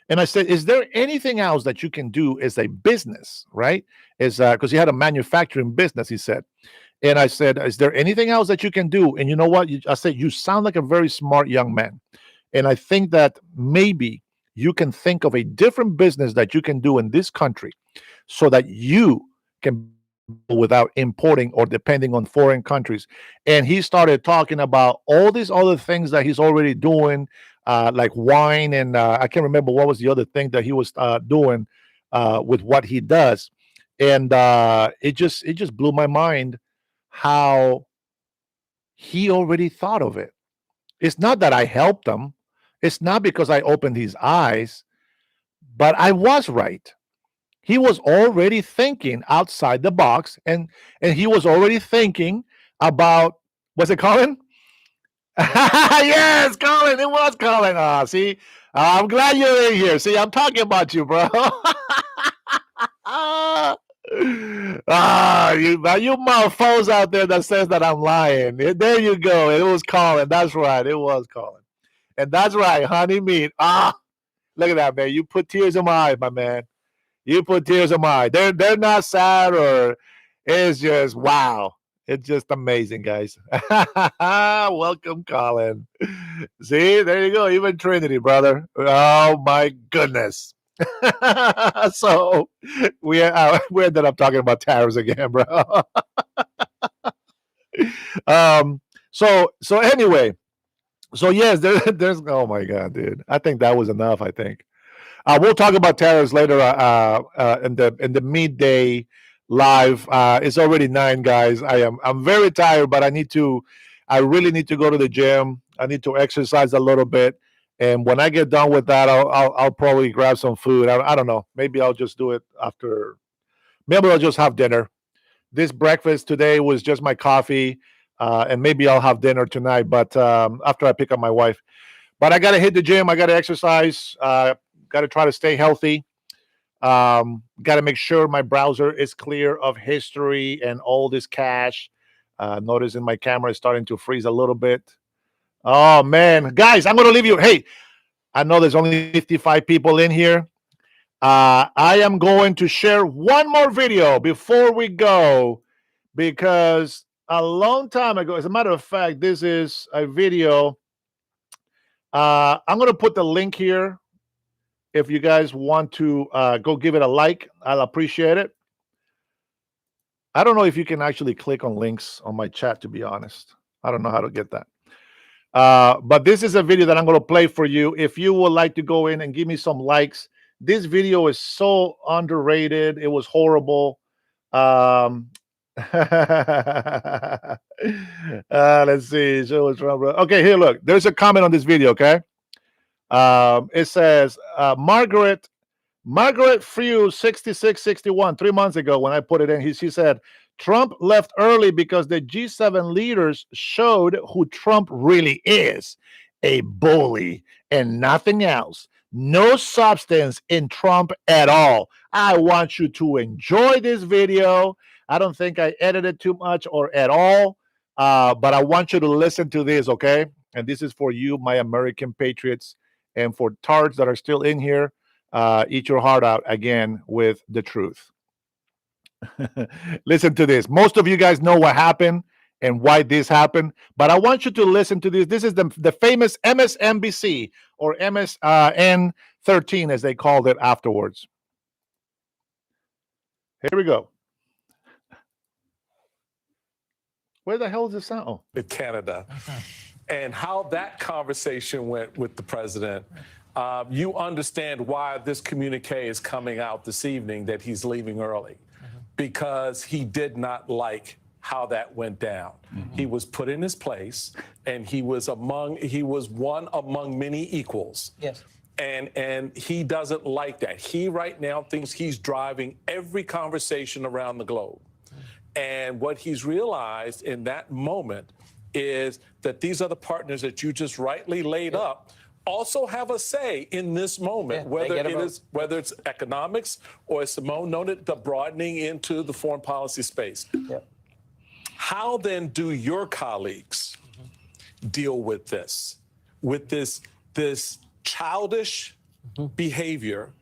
And I said, is there anything else that you can do as a business, right? Is because he had a manufacturing business, he said. And I said, is there anything else that you can do? And you know what? I said, you sound like a very smart young man. And I think that maybe you can think of a different business that you can do in this country so that you can without importing or depending on foreign countries. And he started talking about all these other things that he's already doing, like wine, and I can't remember what was the other thing that he was doing with what he does. And it just blew my mind how he already thought of it. It's not that I helped him. It's not because I opened his eyes, but I was right. He was already thinking outside the box, and he was already thinking about, was it Colin? Yes, Colin. It was Colin. See, I'm glad you're in here. See, I'm talking about you, bro. You motherfuckers out there that says that I'm lying. There you go. It was Colin. That's right. It was Colin. And that's right, honey meat. Look at that, man. You put tears in my eyes, my man. You put tears in my eyes. They're not sad, or it's just wow. It's just amazing, guys. Welcome, Colin. See, there you go. Even Trinity, brother. Oh my goodness. So we ended up talking about tariffs again, bro. So anyway, so yes, there's oh my god, dude. I think that was enough. I think we'll talk about tariffs later in the midday live. It's already 9, guys. I'm very tired, but I really need to go to the gym. I need to exercise a little bit. And when I get done with that, I'll probably grab some food. I don't know. Maybe I'll just do it after. Maybe I'll just have dinner. This breakfast today was just my coffee, and maybe I'll have dinner tonight. But after I pick up my wife, but I gotta hit the gym. I gotta exercise. Got to try to stay healthy. Got to make sure my browser is clear of history and all this cache. Noticing my camera is starting to freeze a little bit. Oh man, guys, I'm gonna leave you. Hey, I know there's only 55 people in here. I am going to share one more video before we go, because a long time ago, as a matter of fact, this is a video. I'm gonna put the link here. If you guys want to go give it a like, I'll appreciate it. I don't know if you can actually click on links on my chat, to be honest. I don't know how to get that. But this is a video that I'm going to play for you. If you would like to go in and give me some likes, this video is so underrated. It was horrible. Let's see. Okay, here, look. There's a comment on this video, okay? It says, Margaret Frew 6661 3 months ago when I put it in, she said, Trump left early because the G7 leaders showed who Trump really is, a bully and nothing else. No substance in Trump at all. I want you to enjoy this video. I don't think I edited too much or at all, but I want you to listen to this, okay? And this is for you, my American patriots, and for tards that are still in here. Eat your heart out again with the truth. Listen to this. Most of you guys know what happened, and why this happened. But I want you to listen to this. This is the famous MSNBC or MSN 13, as they called it afterwards. Here we go. Where the hell is the sound? Oh. In Canada, and how that conversation went with the president. You understand why this communique is coming out this evening that he's leaving early, because he did not like how that went down. He was put in his place, and he was one among many equals. Yes. And he doesn't like that. He right now thinks he's driving every conversation around the globe. And what he's realized in that moment is that these other partners that you just rightly laid up also have a say in this moment, whether it's economics or, as Simone noted, the broadening into the foreign policy space. How then do your colleagues deal with this childish behavior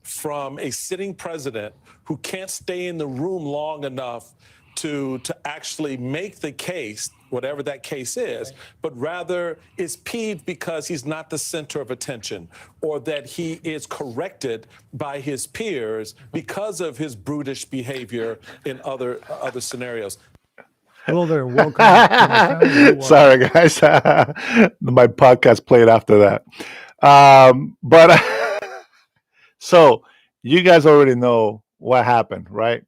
from a sitting president who can't stay in the room long enough to actually make the case, whatever that case is, but rather is peeved because he's not the center of attention, or that he is corrected by his peers because of his brutish behavior in other scenarios? Hello there, welcome to my family. Sorry, guys. My podcast played after that. So you guys already know what happened, right?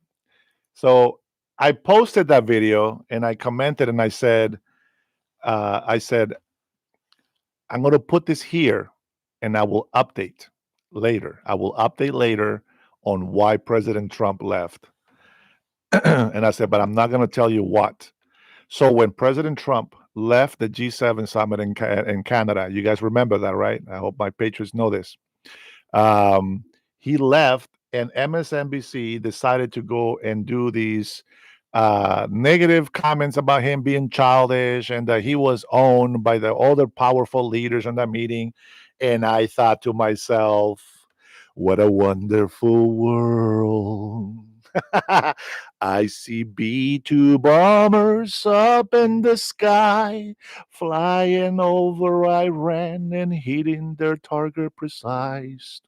So I posted that video and I commented and I said, I'm going to put this here and I will update later. I will update later on why President Trump left. And I said, but I'm not going to tell you what. So when President Trump left the G7 summit in Canada, you guys remember that, right? I hope my patrons know this. He left, and MSNBC decided to go and do these negative comments about him being childish and that he was owned by the other powerful leaders in that meeting. And I thought to myself, what a wonderful world. I see B-2 bombers up in the sky, flying over Iran and hitting their target precise.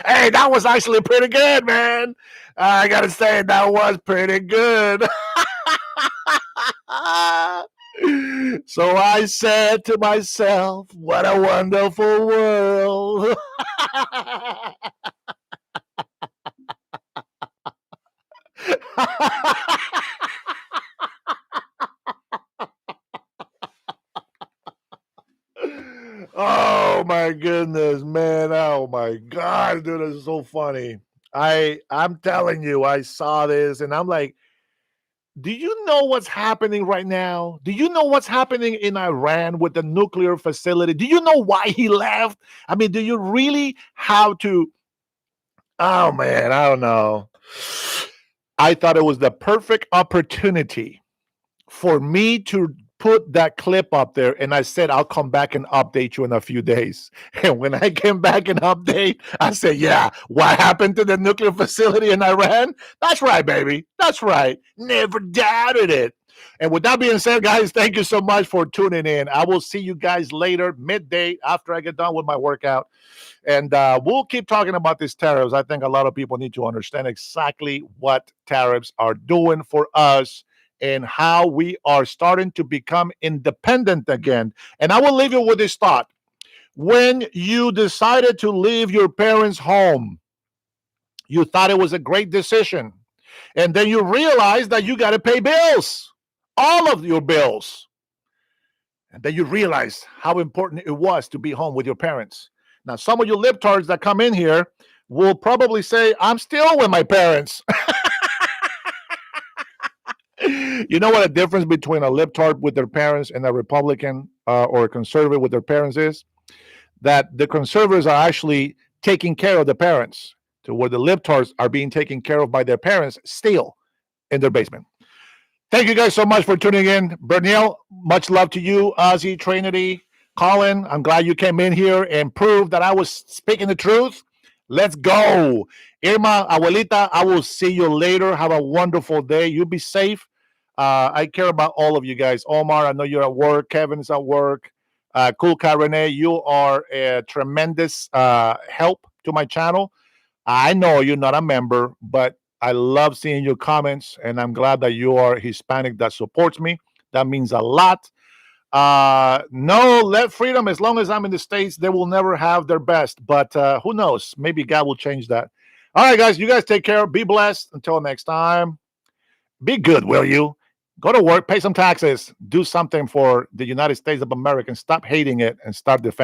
Hey, that was actually pretty good, man. I gotta say, that was pretty good. So I said to myself, what a wonderful world. Oh my goodness, man. Oh my God, dude, this is so funny. I'm telling you, I saw this and I'm like, do you know what's happening right now? Do you know what's happening in Iran with the nuclear facility? Do you know why he left? I mean, do you really have to? Oh man, I don't know. I thought it was the perfect opportunity for me to put that clip up there, and I said I'll come back and update you in a few days. And when I came back and update, I said, yeah, what happened to the nuclear facility in Iran? That's right, baby. That's right. Never doubted it. And with that being said, guys, thank you so much for tuning in. I will see you guys later, midday, after I get done with my workout. And we'll keep talking about these tariffs. I think a lot of people need to understand exactly what tariffs are doing for us and how we are starting to become independent again. And I will leave you with this thought. When you decided to leave your parents' home, you thought it was a great decision. And then you realize that you got to pay bills, all of your bills. And then you realize how important it was to be home with your parents. Now, some of you libtards that come in here will probably say, I'm still with my parents. You know what the difference between a libtard with their parents and a Republican or a conservative with their parents is? That the conservatives are actually taking care of the parents, to where the libtards are being taken care of by their parents still in their basement. Thank you guys so much for tuning in. Berniel, much love to you. Ozzy, Trinity, Colin, I'm glad you came in here and proved that I was speaking the truth. Let's go. Irma, Abuelita, I will see you later. Have a wonderful day. You be safe. I care about all of you guys. Omar, I know you're at work. Kevin is at work. Cool Cat Renee, you are a tremendous help to my channel. I know you're not a member, but I love seeing your comments, and I'm glad that you are Hispanic that supports me. That means a lot. No, let freedom. As long as I'm in the States, they will never have their best. But who knows? Maybe God will change that. All right, guys, you guys take care. Be blessed. Until next time, be good, will you? Go to work, pay some taxes, do something for the United States of America, and stop hating it and start defending.